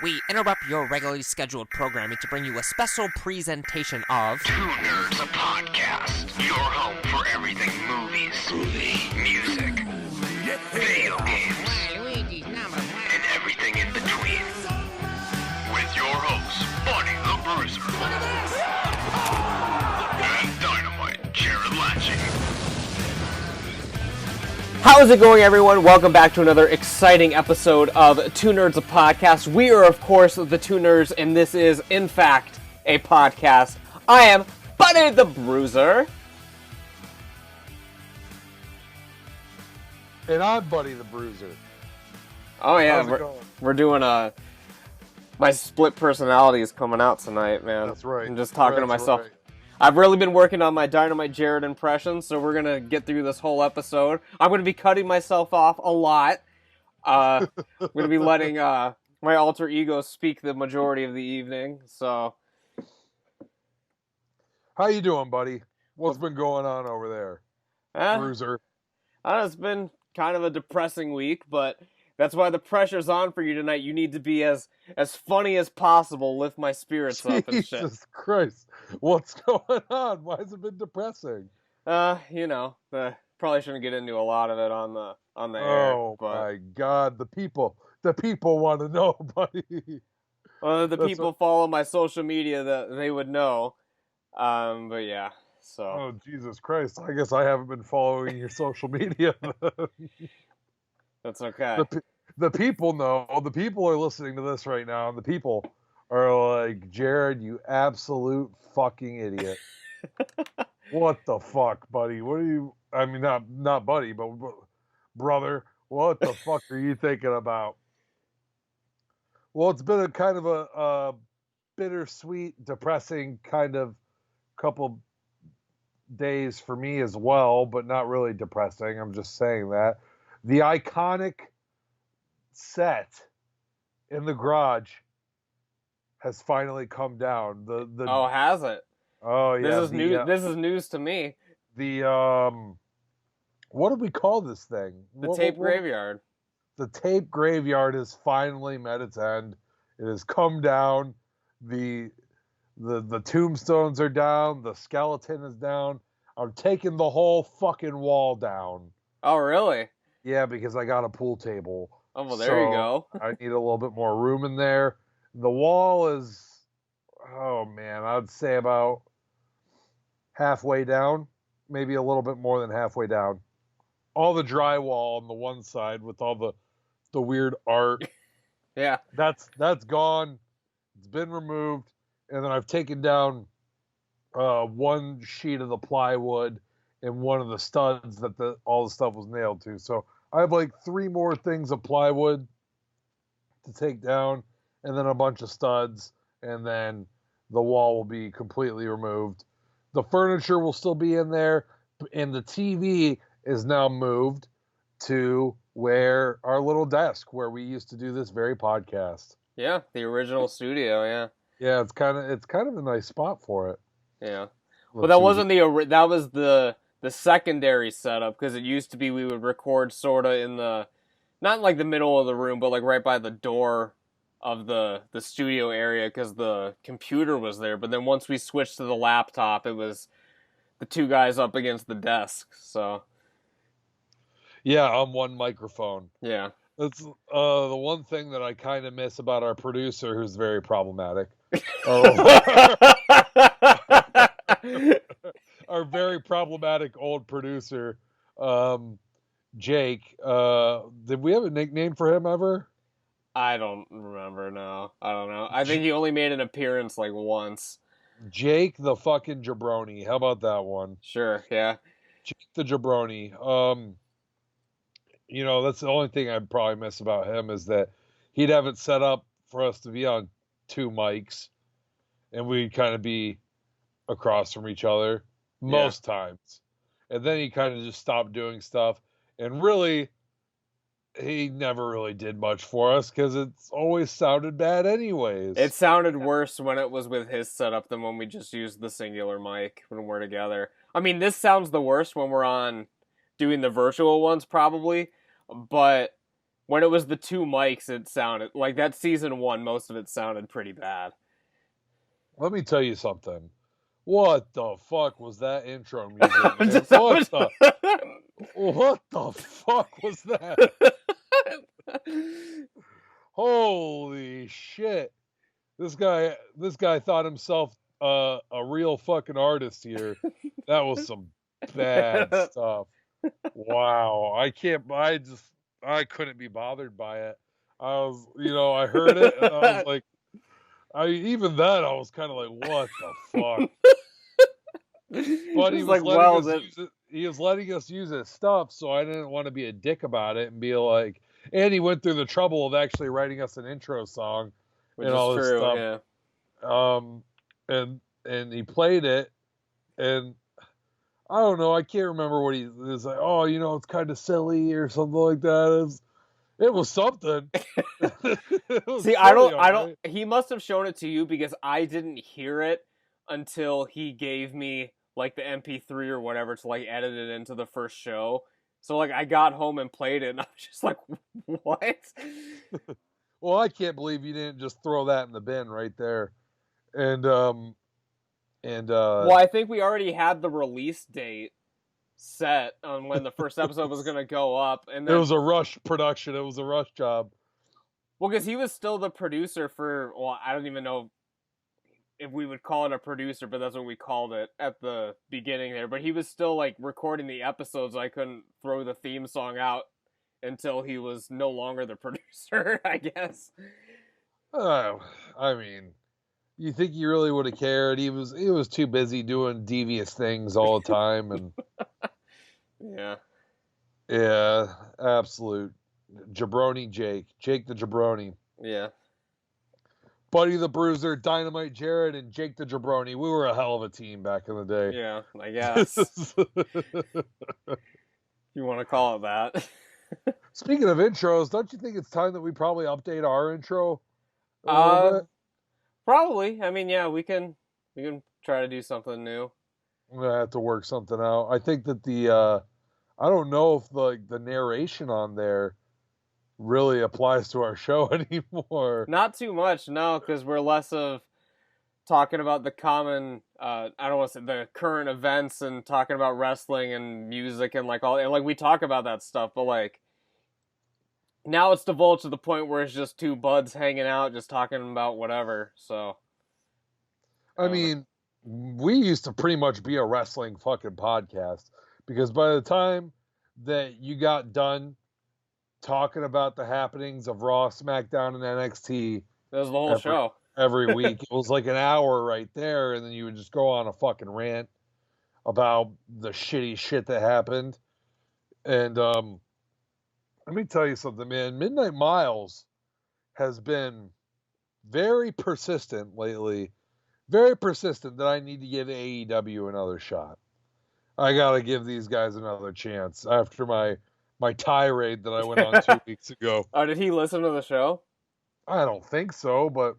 we interrupt your regularly scheduled programming to bring you a special presentation of Two Nerds, a podcast. Your home for everything movies, music, video games, and everything in between. With your hosts, Bunny the Bruiser, and Dynamite Jared Latching. How's it going, everyone? Welcome back to another exciting episode of Two Nerds, a podcast. We are, of course, the Two Nerds, and this is, in fact, a podcast. I am Bunny the Bruiser. And I'm Buddy the Bruiser. Oh, yeah, How's it going? we're doing my split personality is coming out tonight, man. That's right. I'm just talking to That's myself. right. I've really been working on my Dynamite Jared impression, so we're going to get through this whole episode. I'm going to be cutting myself off a lot. I'm going to be letting my alter ego speak the majority of the evening, so... How you doing, buddy? What's been going on over there, Bruiser? It's been kind of a depressing week, but that's why the pressure's on for you tonight. You need to be as funny as possible, lift my spirits up and shit. Jesus Christ. What's going on? Why has it been depressing? Probably shouldn't get into a lot of it on the air. Oh, but... my God. The people want to know, buddy. Well, the people follow my social media that they would know. But yeah, so. Oh, Jesus Christ. I guess I haven't been following your social media. That's okay. The people know. The people are listening to this right now, and the people are like, Jared, you absolute fucking idiot. What the fuck, buddy? What are you... I mean, not buddy, but brother, what the fuck are you thinking about? Well, it's been a kind of a bittersweet, depressing kind of couple days for me as well, but not really depressing. I'm just saying that. The iconic set in the garage has finally come down. Oh, has it? Oh, yeah. This is news. This is news to me. What do we call this thing? The tape graveyard. The tape graveyard has finally met its end. It has come down. The tombstones are down. The skeleton is down. I'm taking the whole fucking wall down. Oh, really? Yeah, because I got a pool table. Oh, well, there you go. I need a little bit more room in there. The wall is, oh man, I'd say about halfway down, maybe a little bit more than halfway down. All the drywall on the one side with all the weird art. Yeah. That's gone. It's been removed. And then I've taken down one sheet of the plywood and one of the studs that all the stuff was nailed to. So I have like 3 more things of plywood to take down, and then a bunch of studs, and then the wall will be completely removed. The furniture will still be in there, and the TV is now moved to where our little desk where we used to do this very podcast. Yeah, the original studio, yeah. Yeah, it's kind of a nice spot for it. Yeah. Well, that wasn't that was the secondary setup, because it used to be we would record sort of in the, not like the middle of the room, but like right by the door of the studio area, because the computer was there. But then once we switched to the laptop, it was the 2 guys up against the desk, so. Yeah, on one microphone. Yeah. That's the one thing that I kind of miss about our producer, who's very problematic. Our very problematic old producer, Jake. Did we have a nickname for him ever? I don't remember, no. I don't know. I think he only made an appearance like once. Jake the fucking jabroni. How about that one? Sure, yeah. Jake the jabroni. That's the only thing I'd probably miss about him, is that he'd have it set up for us to be on 2 mics, and we'd kind of be across from each other most times. And then he kind of just stopped doing stuff, and really, he never really did much for us, because it's always sounded bad anyways. It sounded worse when it was with his setup than when we just used the singular mic when we're together. I mean, this sounds the worst when we're on doing the virtual ones, probably, but when it was the two mics, it sounded like that season 1. Most of it sounded pretty bad. Let me tell you something. What the fuck was that intro music, man? What the fuck was that? Holy shit. This guy thought himself a real fucking artist here. That was some bad stuff. Wow. I couldn't be bothered by it. I heard it and I was like, I was kind of like, what the fuck? But he was letting us use his stuff, so I didn't want to be a dick about it and be like, and he went through the trouble of actually writing us an intro song Which and is all this true, stuff. Yeah. And he played it, and I don't know, I can't remember what he was like. Oh, it's kind of silly or something like that. It was something. It was See, silly, I don't. right? He must have shown it to you because I didn't hear it until he gave me like the MP3 or whatever to like edit it into the first show. So like I got home and played it, and I was just like, "What?" Well, I can't believe you didn't just throw that in the bin right there. And well, I think we already had the release date set on when the first episode was going to go up, and then it was a rush production. It was a rush job. Well, because he was still the producer for, well, I don't even know if we would call it a producer, but that's what we called it at the beginning there. But he was still like recording the episodes. So I couldn't throw the theme song out until he was no longer the producer, I guess. I mean, you think he really would have cared? He was too busy doing devious things all the time, and yeah, absolute jabroni Jake the jabroni. Yeah. Buddy the Bruiser, Dynamite Jared, and Jake the Jabroni. We were a hell of a team back in the day. Yeah, I guess. You want to call it that. Speaking of intros, don't you think it's time that we probably update our intro a little bit? Probably. I mean, yeah, we can try to do something new. I'm gonna have to work something out. I think that I don't know if the narration on there really applies to our show anymore. Not too much, no, because we're less of talking about the common, I don't want to say the current events and talking about wrestling and music and like all, and like we talk about that stuff, but like now it's divulged to the point where it's just two buds hanging out, just talking about whatever. So, I mean, we used to pretty much be a wrestling fucking podcast because by the time that you got done talking about the happenings of Raw, SmackDown, and NXT, that was the whole show every week. It was like an hour right there, and then you would just go on a fucking rant about the shitty shit that happened. And let me tell you something, man. Midnight Miles has been very persistent lately. Very persistent that I need to give AEW another shot. I gotta give these guys another chance after my tirade that I went on 2 weeks ago. Oh, did he listen to the show? I don't think so, but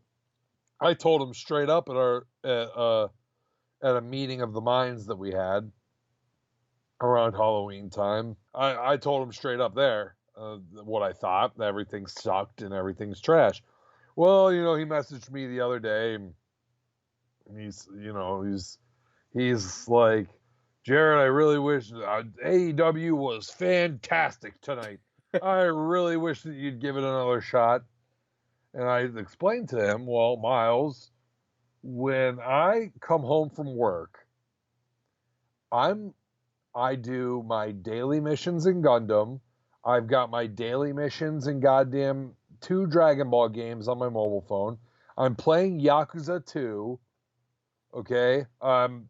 I told him straight up at a meeting of the minds that we had around Halloween time. I told him straight up there what I thought. Everything sucked and everything's trash. Well, he messaged me the other day, and he's like, Jared, I really wish AEW was fantastic tonight. I really wish that you'd give it another shot. And I explained to him, well, Miles, when I come home from work, I do my daily missions in Gundam. I've got my daily missions in goddamn 2 Dragon Ball games on my mobile phone. I'm playing Yakuza 2. Okay? I'm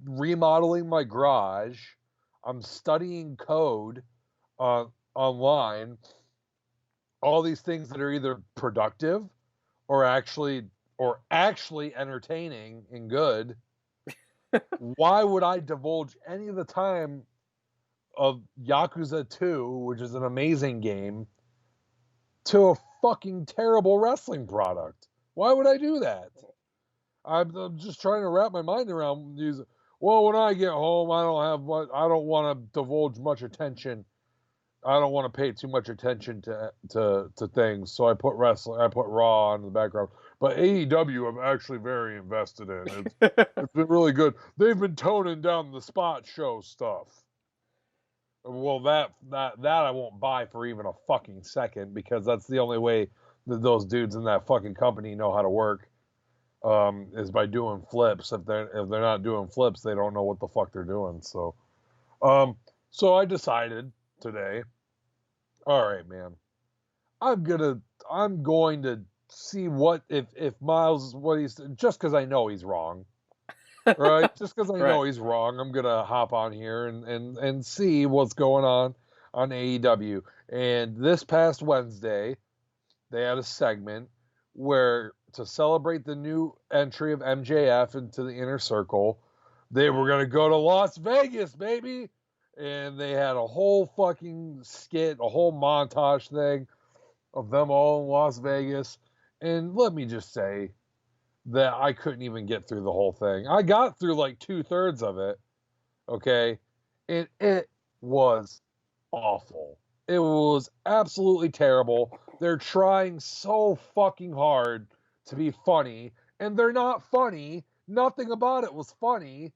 remodeling my garage. I'm studying code online. All these things that are either productive or actually entertaining and good. Why would I divulge any of the time of Yakuza 2, which is an amazing game, to a fucking terrible wrestling product? Why would I do that? I'm just trying to wrap my mind around these. Well, when I get home, I don't want to divulge much attention I don't want to pay too much attention to things, so I put Raw on in the background. But AEW, I'm actually very invested in. It's been really good. They've been toning down the spot show stuff. Well, that I won't buy for even a fucking second, because that's the only way that those dudes in that fucking company know how to work, is by doing flips. If they're not doing flips, they don't know what the fuck they're doing. So I decided today, all right, man, I'm going to see what if Miles, what he's, just because I know he's wrong. Right? Just because I know he's wrong, I'm going to hop on here and see what's going on AEW. And this past Wednesday, they had a segment where, to celebrate the new entry of MJF into the Inner Circle, they were going to go to Las Vegas, baby! And they had a whole fucking skit, a whole montage thing of them all in Las Vegas. And let me just say that I couldn't even get through the whole thing. I got through like 2/3 of it, okay? And it was awful. It was absolutely terrible. They're trying so fucking hard to be funny, and they're not funny. Nothing about it was funny.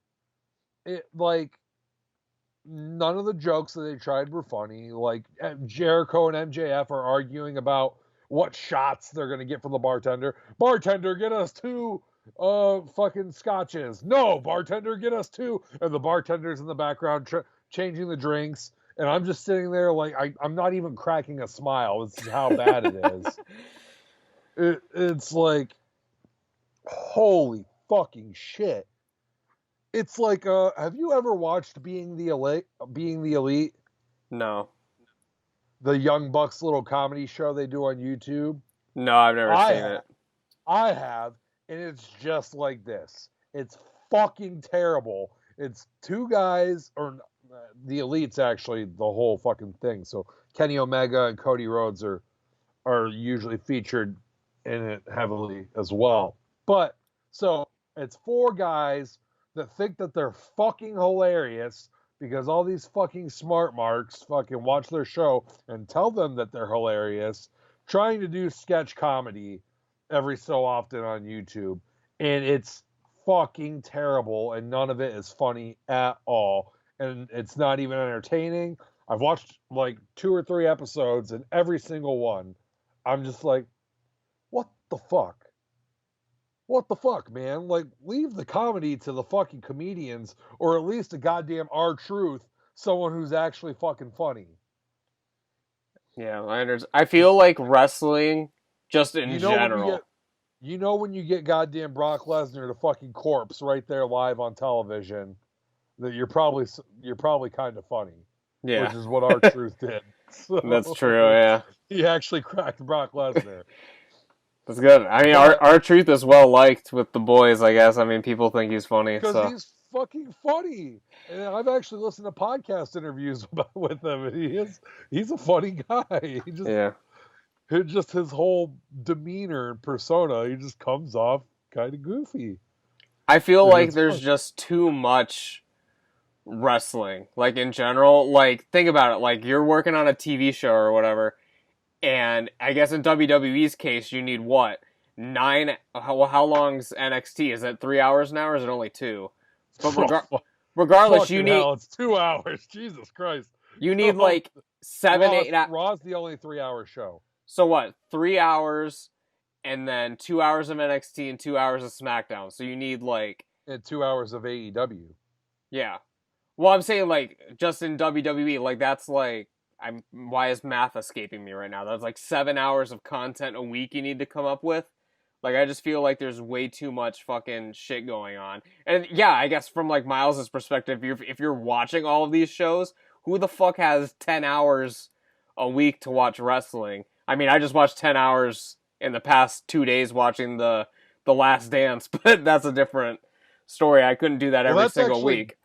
None of the jokes that they tried were funny. Like, Jericho and MJF are arguing about what shots they're going to get from the bartender. Bartender, get us 2 fucking scotches. No, bartender, get us 2. And the bartender's in the background changing the drinks. And I'm just sitting there like, I'm not even cracking a smile. This is how bad it is. It's like, holy fucking shit. It's like, have you ever watched Being the Elite? No. The Young Bucks little comedy show they do on YouTube? No, I've never seen it. I have, and it's just like this. It's fucking terrible. It's 2 guys, or the Elite's actually the whole fucking thing. So Kenny Omega and Cody Rhodes are usually featured in it heavily as well. But, so, it's 4 guys that think that they're fucking hilarious because all these fucking smart marks fucking watch their show and tell them that they're hilarious, trying to do sketch comedy every so often on YouTube. And it's fucking terrible, and none of it is funny at all. And it's not even entertaining. I've watched like 2 or 3 episodes, and every single one, I'm just like, what the fuck? What the fuck, man? Like, leave the comedy to the fucking comedians, or at least a goddamn R-Truth, someone who's actually fucking funny. Yeah, I feel like wrestling, just in general. When you get goddamn Brock Lesnar to fucking corpse right there live on television, that you're probably kind of funny. Yeah. Which is what R-Truth did. So, that's true, yeah. He actually cracked Brock Lesnar. That's good. I mean, R-Truth is well liked with the boys, I guess. I mean, people think he's funny. Because he's fucking funny. And I've actually listened to podcast interviews with him, and he's a funny guy. Just his whole demeanor and persona, he just comes off kind of goofy. I feel like there's just too much wrestling, like, in general. Like, think about it. Like, you're working on a TV show or whatever, and I guess in WWE's case, you need what? 9? How long's NXT? Is it 3 hours now, or is it only 2? But regardless, you need... hell, it's 2 hours. Jesus Christ. You need like 7, 8 hours. Raw's the only 3-hour show. So what? 3 hours, and then 2 hours of NXT and 2 hours of SmackDown. So you need like... And 2 hours of AEW. Yeah. Well, I'm saying like just in WWE, like that's like... Why is math escaping me right now? That's like 7 hours of content a week you need to come up with. Like, I just feel like there's way too much fucking shit going on. And yeah, I guess from like Miles' perspective, if you're watching all of these shows, who the fuck has 10 hours a week to watch wrestling? I mean, I just watched 10 hours in the past 2 days watching the Last Dance, but that's a different story. I couldn't do that every single week.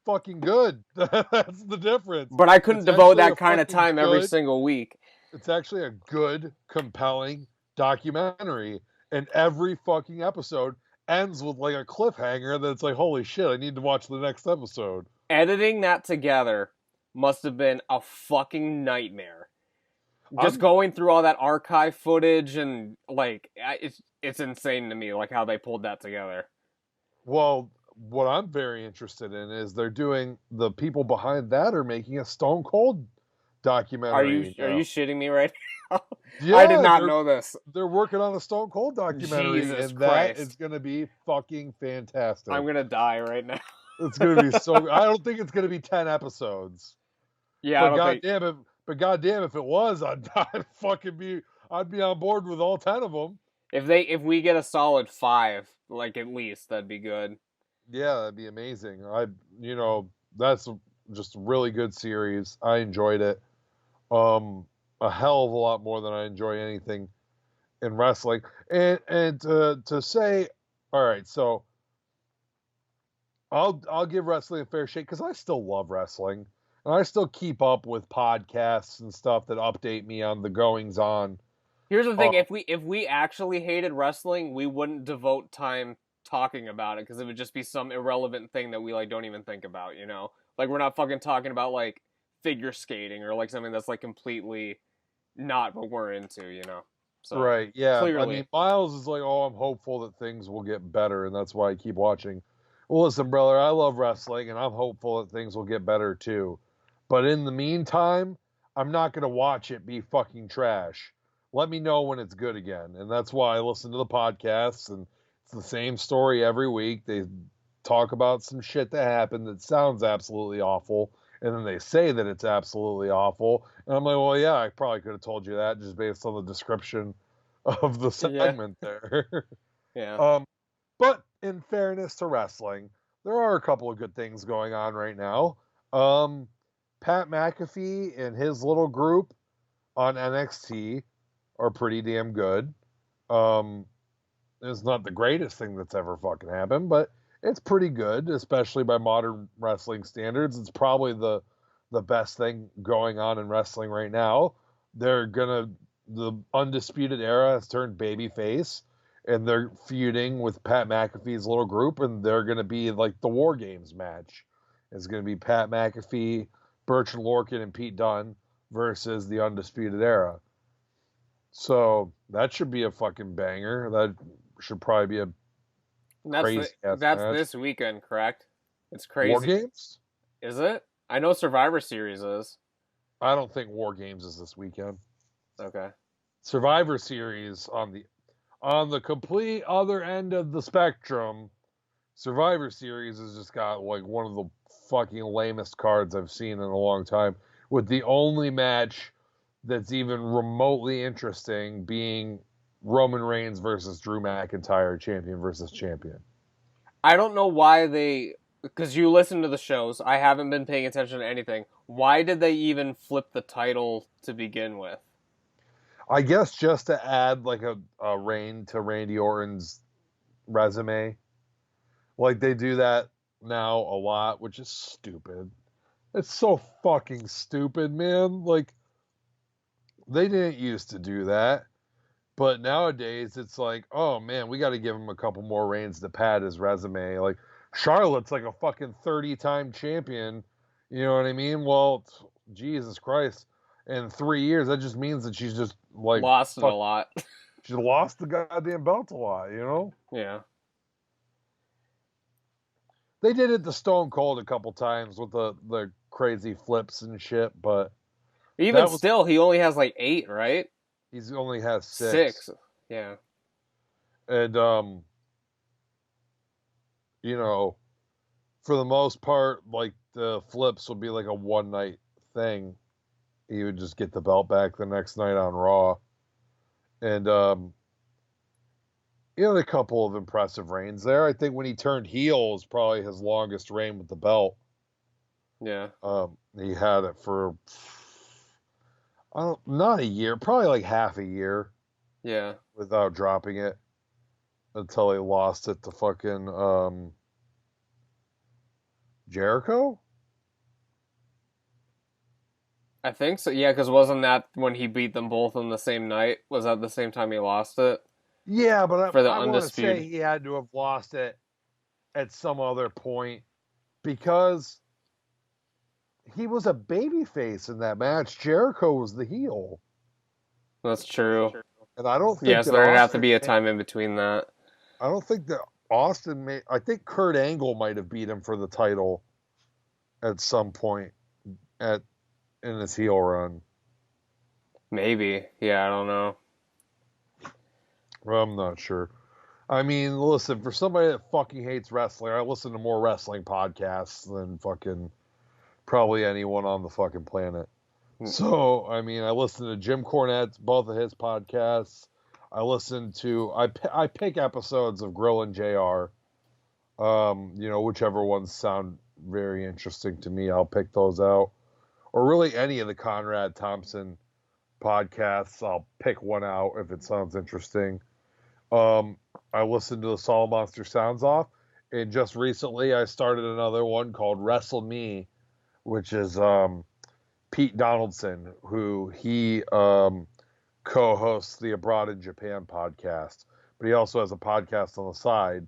Fucking good. That's the difference. But I couldn't devote that kind of time every single week. It's actually a good, compelling documentary, and every fucking episode ends with like a cliffhanger that's like, holy shit, I need to watch the next episode. Editing that together must have been a fucking nightmare. Just going through all that archive footage and like it's insane to me like how they pulled that together. Well, what I'm very interested in is they're doing the people behind that are making a Stone Cold documentary. Are you shitting me right now? Yeah, I did not know this. They're working on a Stone Cold documentary, Jesus and Christ. that is going to be fucking fantastic. I'm gonna die right now. It's going to be so. I don't think it's going to be 10 episodes. Yeah, but goddamn it! But goddamn, if it was, I'd be on board with all 10 of them. If we get a solid 5, like at least that'd be good. Yeah, that'd be amazing. That's just a really good series. I enjoyed it. A hell of a lot more than I enjoy anything in wrestling. And to say, all right, so I'll give wrestling a fair shake because I still love wrestling. And I still keep up with podcasts and stuff that update me on the goings on. Here's the thing: if we actually hated wrestling, we wouldn't devote time talking about it because it would just be some irrelevant thing that we like don't even think about. You know, like we're not fucking talking about like figure skating or like something that's like completely not what we're into. You know, so right? Yeah, clearly. I mean, Miles is like, oh, I'm hopeful that things will get better, and that's why I keep watching. Well, listen, brother, I love wrestling, and I'm hopeful that things will get better too. But in the meantime, I'm not going to watch it be fucking trash. Let me know when it's good again. And that's why I listen to the podcasts, and it's the same story every week. They talk about some shit that happened that sounds absolutely awful, and then they say that it's absolutely awful. And I'm like, well, yeah, I probably could have told you that just based on the description of the segment there. Yeah. But in fairness to wrestling, there are a couple of good things going on right now. Pat McAfee and his little group on NXT are pretty damn good. It's not the greatest thing that's ever fucking happened, but it's pretty good, especially by modern wrestling standards. It's probably the best thing going on in wrestling right now. The Undisputed Era has turned babyface, and they're feuding with Pat McAfee's little group, and they're gonna be like the War Games match. It's gonna be Pat McAfee, Bertrand Lorcan, and Pete Dunne versus the Undisputed Era. So that should be a fucking banger. That should probably be a crazy That's match. this weekend, correct? It's crazy. War Games? Is it? I know Survivor Series is. I don't think War Games is this weekend. Okay. Survivor Series on the complete other end of the spectrum. Survivor Series has just got like one of the fucking lamest cards I've seen in a long time, with the only match that's even remotely interesting being Roman Reigns versus Drew McIntyre, champion versus champion. I don't know why because you listen to the shows. I haven't been paying attention to anything. Why did they even flip the title to begin with? I guess just to add like a reign to Randy Orton's resume. Like they do that now a lot, which is stupid. It's so fucking stupid, man. Like they didn't used to do that. But nowadays it's like, oh man, we got to give him a couple more reigns to pad his resume. Like Charlotte's like a fucking 30-time champion. You know what I mean? Well, Jesus Christ. In 3 years, that just means that she's just like lost it a lot. She's lost the goddamn belt a lot, you know? Yeah. They did it to Stone Cold a couple times with the crazy flips and shit, but even still, he only has like 8, right? He only has 6. 6, yeah. And for the most part, like the flips would be like a one night thing. He would just get the belt back the next night on Raw. And he had a couple of impressive reigns there. I think when he turned heel was probably his longest reign with the belt. Yeah. He had it for not a year, probably like half a year. Yeah. Without dropping it until he lost it to fucking Jericho. I think so. Yeah, because wasn't that when he beat them both on the same night? Was that the same time he lost it? Yeah, but for the I want to Undisputed. say he had to have lost it at some other point because he was a babyface in that match. Jericho was the heel. That's true. And I don't think Yes, that there'd have to Austin be a time in between that. I don't think that Austin made. I think Kurt Angle might have beat him for the title at some point in his heel run. Maybe. Yeah, I don't know. Well, I'm not sure. I mean, listen, for somebody that fucking hates wrestling, I listen to more wrestling podcasts than fucking probably anyone on the fucking planet. So, I mean, I listen to Jim Cornette's, both of his podcasts. I pick episodes of Grill and JR. Whichever ones sound very interesting to me, I'll pick those out. Or really any of the Conrad Thompson podcasts, I'll pick one out if it sounds interesting. I listened to the Soul Monster Sounds Off, and just recently I started another one called Wrestle Me, which is Pete Donaldson, who he co-hosts the Abroad in Japan podcast, but he also has a podcast on the side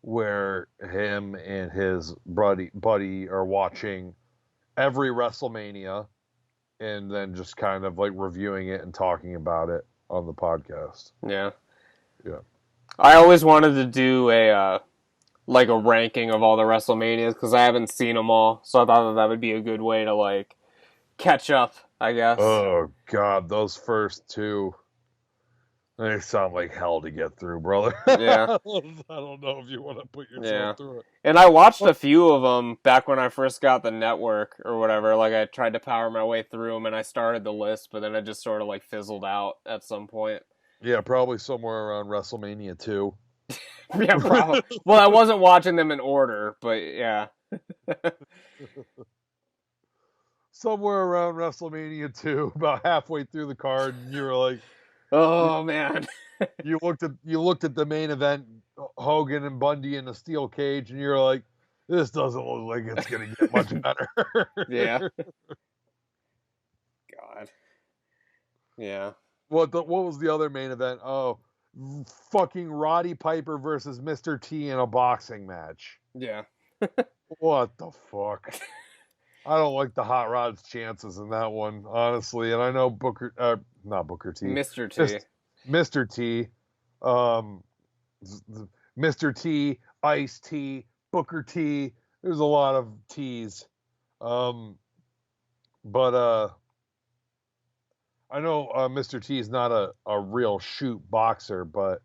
where him and his buddy are watching every WrestleMania and then just kind of like reviewing it and talking about it on the podcast. Yeah. Yeah. I always wanted to do a ranking of all the WrestleManias because I haven't seen them all, so I thought that would be a good way to like catch up, I guess. Oh God, those first two, they sound like hell to get through, brother. Yeah. I don't know if you want to put yourself through it. And I watched a few of them back when I first got the network or whatever. Like I tried to power my way through them, and I started the list, but then it just sort of like fizzled out at some point. Yeah, probably somewhere around WrestleMania 2. Yeah, probably. Well, I wasn't watching them in order, but yeah. Somewhere around WrestleMania 2, about halfway through the card, and you were like, "Oh man!" you looked at the main event, Hogan and Bundy in a steel cage, and you're like, "This doesn't look like it's gonna get much better." Yeah. God. Yeah. What was the other main event? Oh, fucking Roddy Piper versus Mr. T in a boxing match. Yeah. What the fuck? I don't like the Hot Rod's chances in that one, honestly. And I know not Booker T. Mr. T. Mr. T. Mr. T, Ice T, Booker T. There's a lot of T's. But I know Mr. T is not a real shoot boxer, but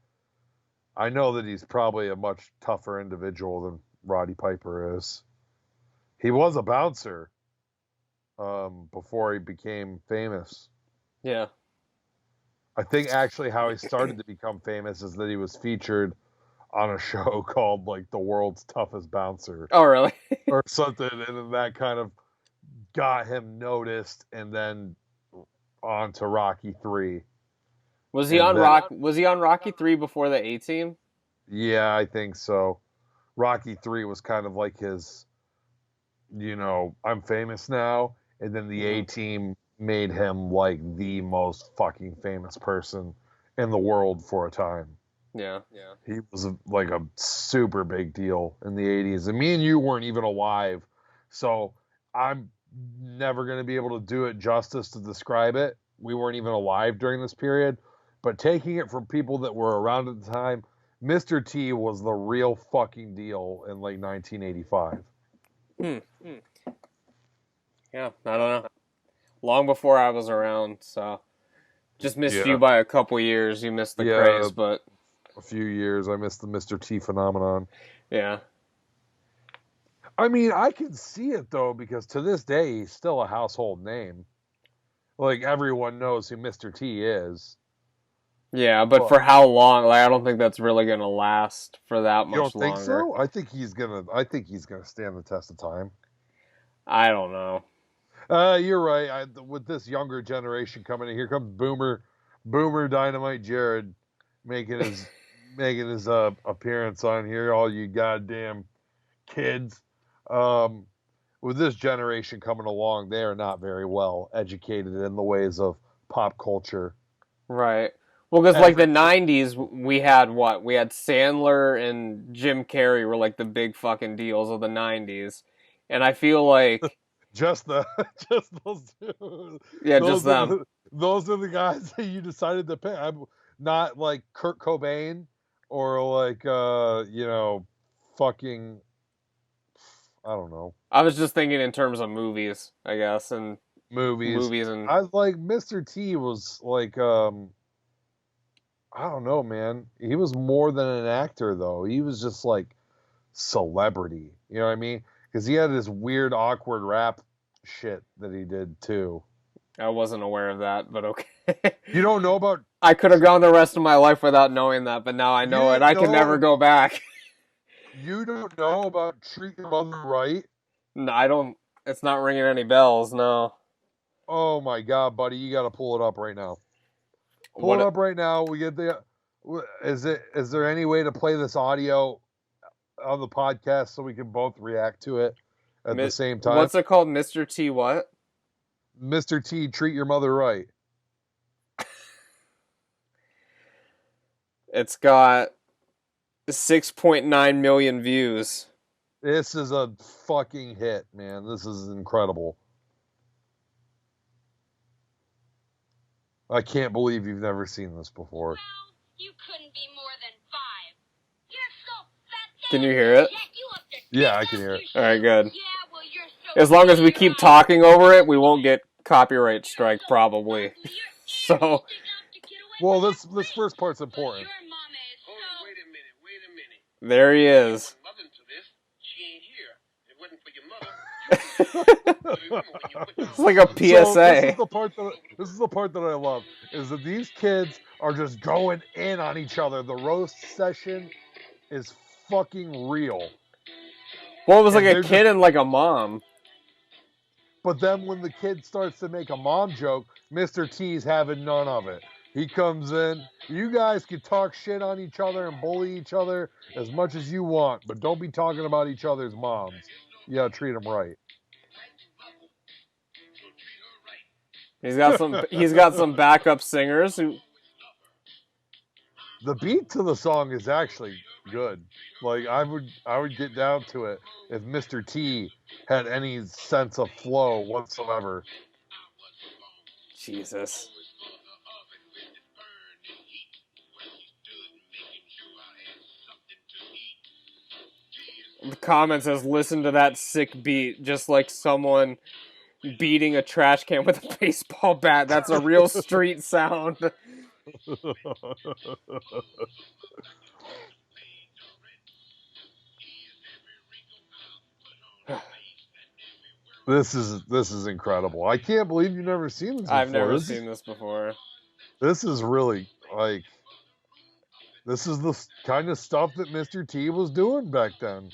I know that he's probably a much tougher individual than Roddy Piper is. He was a bouncer before he became famous. Yeah. I think actually how he started to become famous is that he was featured on a show called like The World's Toughest Bouncer. Oh, really? Or something, and then that kind of got him noticed, and then on to Rocky 3. Was he on Rocky 3 before the A-Team? Yeah, I think so. Rocky 3 was kind of like his, I'm famous now, and then the A-Team made him like the most fucking famous person in the world for a time. Yeah. He was like a super big deal in the 80s. And me and you weren't even alive, so I'm never going to be able to do it justice to describe it. We weren't even alive during this period. But taking it from people that were around at the time, Mr. T was the real fucking deal in like 1985. Yeah, I don't know. Long before I was around, so just missed you Yeah. by a couple years. You missed the craze, but A few years. I missed the Mr. T phenomenon. yeah. I mean, I can see it though, because to this day he's still a household name. Like everyone knows who Mr. T is. Yeah, but for how long? Like, I don't think that's really gonna last for that much You don't think longer. so? I think he's gonna stand the test of time. I don't know. You're right. With this younger generation coming in, here comes Boomer Dynamite Jared making his appearance on here. All you goddamn kids. With this generation coming along, they are not very well educated in the ways of pop culture. Right. Well, because like the 90s, we had what? We had Sandler and Jim Carrey were like the big fucking deals of the 90s. And I feel like Just just those two. Yeah, just them. Those are the guys that you decided to pick. I'm not like Kurt Cobain or like fucking I don't know. I was just thinking in terms of movies, I guess, and Movies. and I like Mr. T was like I don't know, man. He was more than an actor though. He was just like celebrity. You know what I mean? Because he had this weird, awkward rap shit that he did too. I wasn't aware of that, but okay. You don't know about? I could have gone the rest of my life without knowing that, but now I know it. I can never go back. You don't know about Treat Your Mother Right? No, I don't. It's not ringing any bells. No. Oh my god, buddy, you got to pull it up right now. Pull it up right now. We get the. Is there any way to play this audio on the podcast so we can both react to it at the same time? What's it called? Mr. T what? Mr. T, Treat Your Mother Right. It's got 6.9 million views. This is a fucking hit, man. This is incredible. I can't believe you've never seen this before. Well, you couldn't be more than 5. You're so fat. Can you hear it? Yeah, I can hear it. All right, good. Yeah, well, you're so As long as we keep talking over it, we won't get copyright strike, probably. So. Well, this first part's important. Wait a minute. There he is. It's like a PSA. So this is the part that I love, is that these kids are just going in on each other. The roast session is fucking real. Well, it was like a kid and like a mom. But then when the kid starts to make a mom joke, Mr. T's having none of it. He comes in, you guys can talk shit on each other and bully each other as much as you want, but don't be talking about each other's moms. You gotta treat them right. He's got some backup singers who. The beat to the song is actually good. Like I would get down to it if Mr. T had any sense of flow whatsoever. Jesus. The comment says, listen to that sick beat, just like someone beating a trash can with a baseball bat. That's a real street sound. This is incredible. I can't believe you've never seen this before. I've never seen this before. This is really like, this is the kind of stuff that Mr. T was doing back then.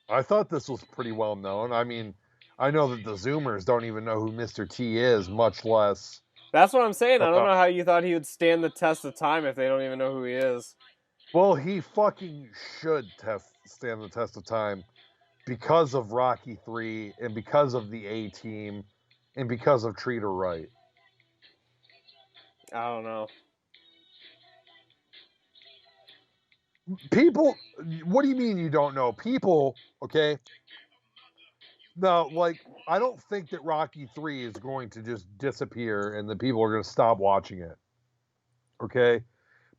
I thought this was pretty well known. I mean, I know that the Zoomers don't even know who Mr. T is, much less. That's what I'm saying. I don't know how you thought he would stand the test of time if they don't even know who he is. Well, he fucking should stand the test of time because of Rocky 3 and because of the A-Team and because of Treat Her Right. I don't know. People, what do you mean you don't know? People, okay? No, like, I don't think that Rocky 3 is going to just disappear and that people are going to stop watching it. Okay?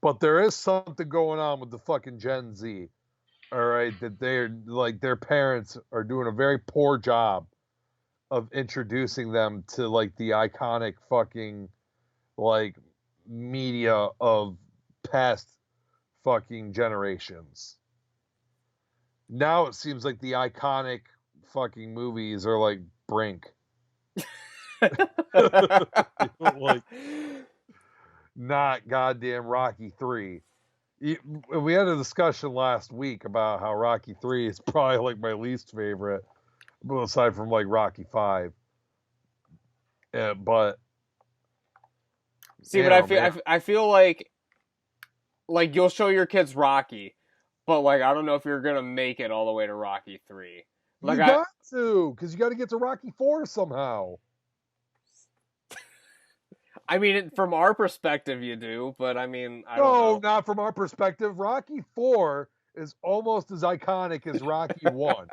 But there is something going on with the fucking Gen Z. All right? That they're, like, their parents are doing a very poor job of introducing them to, like, the iconic fucking, like, media of past fucking generations. Now it seems like the iconic fucking movies are like Brink. Like, not goddamn Rocky 3. We had a discussion last week about how Rocky 3 is probably like my least favorite, aside from like Rocky 5. But see, but I feel like you'll show your kids Rocky, but like I don't know if you're gonna make it all the way to Rocky 3. Like you got to, because you got to get to Rocky 4 somehow. I mean, from our perspective, you do, but I mean, I don't know. No, not from our perspective. Rocky 4 is almost as iconic as Rocky 1.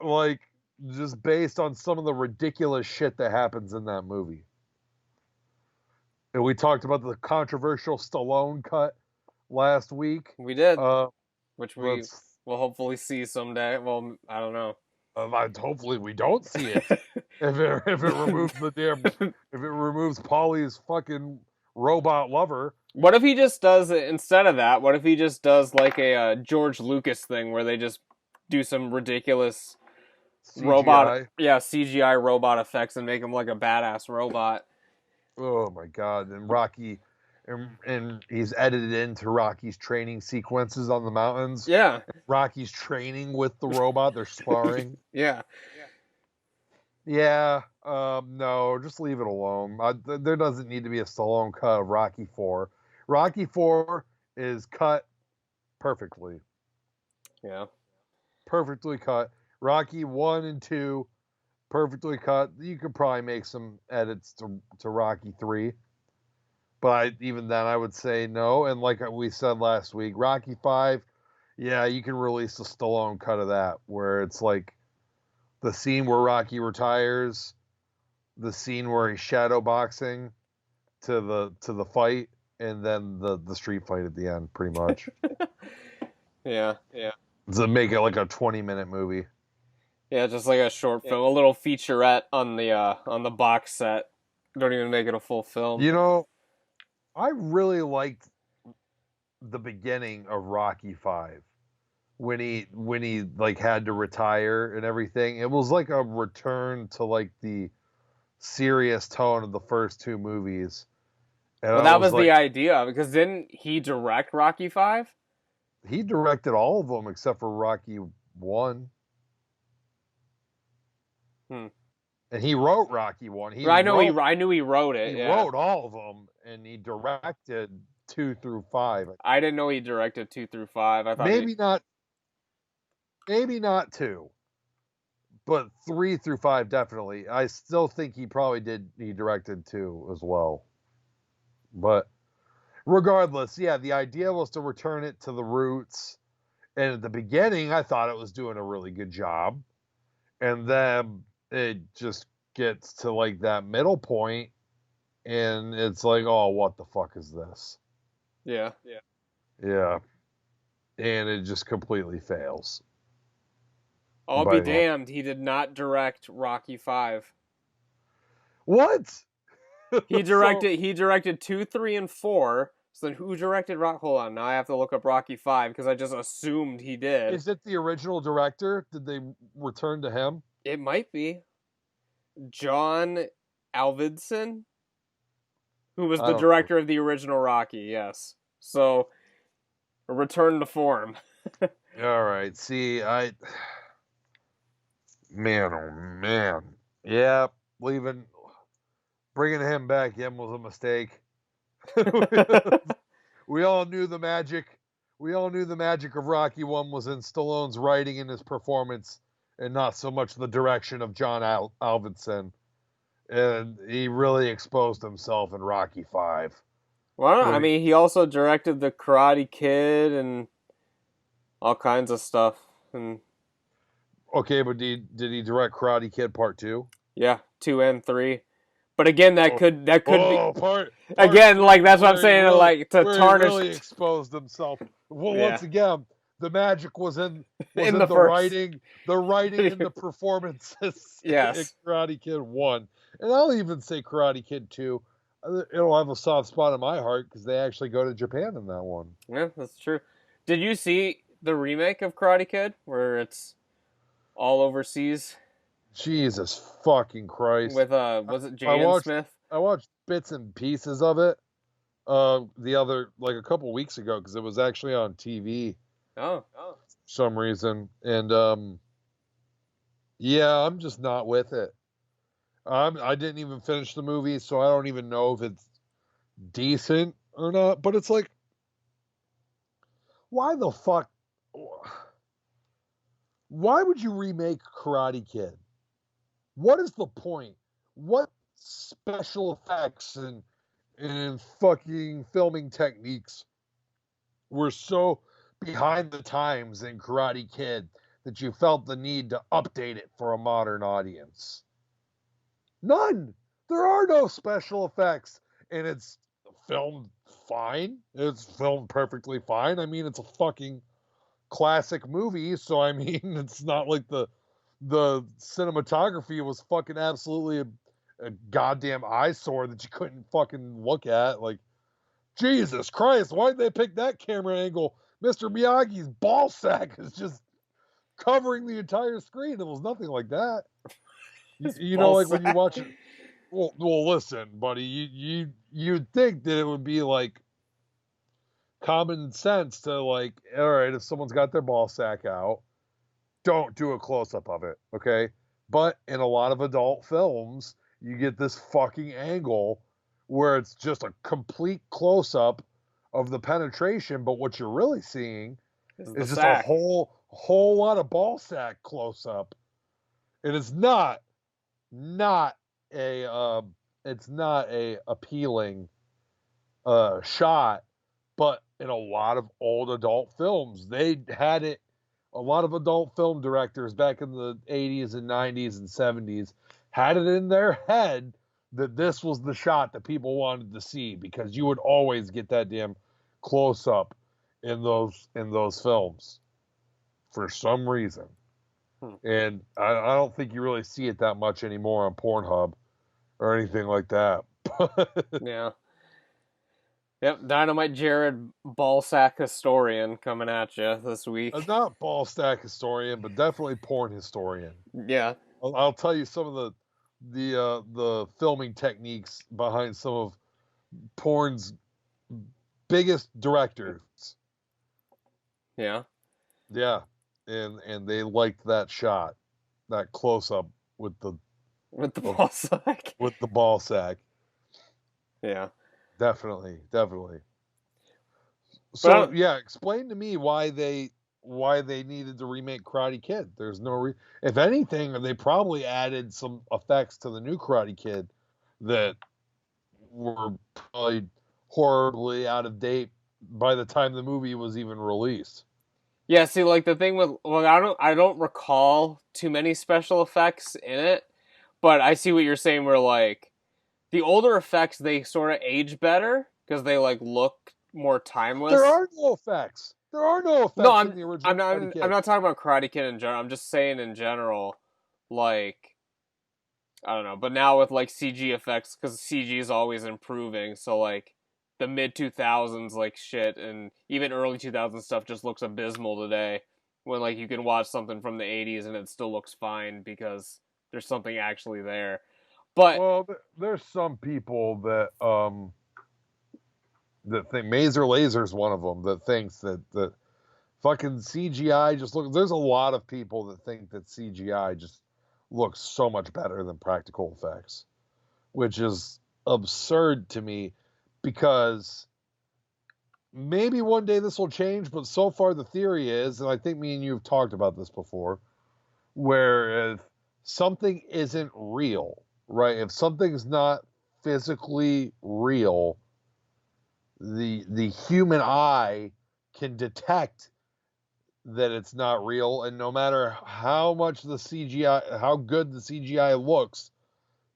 like, just based on some of the ridiculous shit that happens in that movie. And we talked about the controversial Stallone cut last week. We did, Uh, which we let's will hopefully see someday. Well, I don't know. hopefully we don't see it. if it removes Paulie's fucking robot lover. What if he just does it instead of that? What if he just does like a George Lucas thing where they just do some ridiculous CGI. CGI robot effects and make him like a badass robot. Oh my god! And Rocky, and he's edited into Rocky's training sequences on the mountains. Yeah, Rocky's training with the robot. They're sparring. yeah. Yeah. No, just leave it alone. There doesn't need to be a Stallone cut of Rocky 4. Rocky 4 is cut perfectly. Yeah. Perfectly cut. Rocky 1 and 2, perfectly cut. You could probably make some edits to Rocky 3. But even then, I would say no. And like we said last week, Rocky 5, yeah, you can release a Stallone cut of that, where it's like the scene where Rocky retires, the scene where he's shadow boxing to the fight, and then the street fight at the end, pretty much. Yeah. To make it like a 20-minute movie. Yeah, just like a short film, a little featurette on the box set. Don't even make it a full film. You know, I really liked the beginning of Rocky 5 when he like had to retire and everything. It was like a return to like the serious tone of the first two movies. And well, that was the idea, because didn't he direct Rocky 5? He directed all of them except for Rocky 1. And he wrote Rocky 1. I knew he wrote it. He wrote all of them, and he directed 2 through 5. I didn't know he directed 2 through 5. I thought maybe not 2, but 3 through 5 definitely. I still think he directed 2 as well. But regardless, yeah, the idea was to return it to the roots. And at the beginning, I thought it was doing a really good job. And then it just gets to like that middle point, and it's like, oh, what the fuck is this? Yeah. And it just completely fails. I'll be damned, he did not direct Rocky 5. What? He directed 2, 3, and 4. So then who directed Hold on, now I have to look up Rocky 5 because I just assumed he did. Is it the original director? Did they return to him? It might be. John Avildsen, who was the director of the original Rocky, yes. So, a return to form. All right. See, man, oh man. Yeah, bringing him back in was a mistake. We all knew the magic. We all knew the magic of Rocky 1 was in Stallone's writing and his performance, and not so much the direction of John Avildsen. And he really exposed himself in Rocky 5. Well, I mean, he also directed The Karate Kid and all kinds of stuff. And okay, but did he direct Karate Kid Part 2? Yeah, 2 and 3. But again, that could be part again, like that's what I'm saying, really, like to tarnish. He really exposed himself. Well, once again, the magic was in the writing, and the performances. Yes, in Karate Kid 1, and I'll even say Karate Kid 2. It'll have a soft spot in my heart because they actually go to Japan in that one. Yeah, that's true. Did you see the remake of Karate Kid where it's all overseas? Jesus fucking Christ! With was it Jaden Smith? I watched bits and pieces of it. A couple weeks ago because it was actually on TV. Oh. For some reason, and yeah, I'm just not with it. I didn't even finish the movie, so I don't even know if it's decent or not. But it's like, why the fuck? Why would you remake Karate Kid? What is the point? What special effects and fucking filming techniques were so behind the times in Karate Kid that you felt the need to update it for a modern audience? None. There are no special effects, and it's filmed fine. It's filmed perfectly fine. I mean, it's a fucking classic movie, so I mean, it's not like the cinematography was fucking absolutely a goddamn eyesore that you couldn't fucking look at. Like, Jesus Christ, why'd they pick that camera angle? Mr. Miyagi's ball sack is just covering the entire screen. It was nothing like that. You know, like when you watch it. Well, listen, buddy. You'd think that it would be like common sense to like, all right, if someone's got their ball sack out, don't do a close up of it, okay? But in a lot of adult films, you get this fucking angle where it's just a complete close up of the penetration, but what you're really seeing is just sack. a whole lot of ball sack close up. It is not a it's not a appealing shot, but in a lot of old adult films, they had it. A lot of adult film directors back in the 80s and 90s and 70s had it in their head that this was the shot that people wanted to see, because you would always get that damn close up in those films for some reason. And I don't think you really see it that much anymore on Pornhub or anything like that. Yeah. Yep, Dynamite Jared Ballsack Historian coming at you this week. Not ball stack historian, but definitely porn historian. Yeah. I'll tell you some of the filming techniques behind some of porn's biggest directors. Yeah. Yeah. And they liked that shot, that close up with the ball sack. With the ball sack. Yeah. Definitely. So yeah, explain to me why they needed to remake Karate Kid. There's no if anything, they probably added some effects to the new Karate Kid that were probably horribly out of date by the time the movie was even released. Yeah, see, like the thing with I don't recall too many special effects in it, but I see what you're saying. Where like the older effects, they sort of age better because they like look more timeless. There are no effects. In the original. I'm not talking about Karate Kid in general. I'm just saying in general, like I don't know. But now with like CG effects, because CG is always improving, so like the mid 2000s like shit and even early 2000s stuff just looks abysmal today. When like you can watch something from the 80s and it still looks fine because there's something actually there. But there's some people that think Mazer Laser's one of them that thinks that fucking CGI just looks. There's a lot of people that think that CGI just looks so much better than practical effects, which is absurd to me, because maybe one day this will change, but so far the theory is, and I think me and you have talked about this before, where if something isn't real, right? If something's not physically real, the human eye can detect that it's not real, and no matter how much the CGI, how good the CGI looks,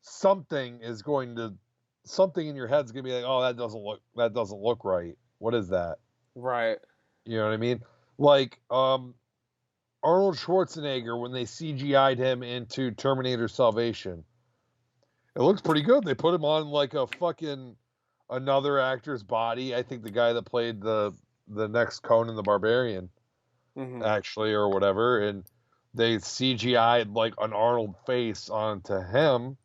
something in your head's gonna be like, oh, that doesn't look right. What is that? Right. You know what I mean? Like Arnold Schwarzenegger, when they CGI'd him into Terminator Salvation, it looks pretty good. They put him on like a fucking another actor's body. I think the guy that played the next Conan the Barbarian, actually, or whatever, and they CGI'd like an Arnold face onto him,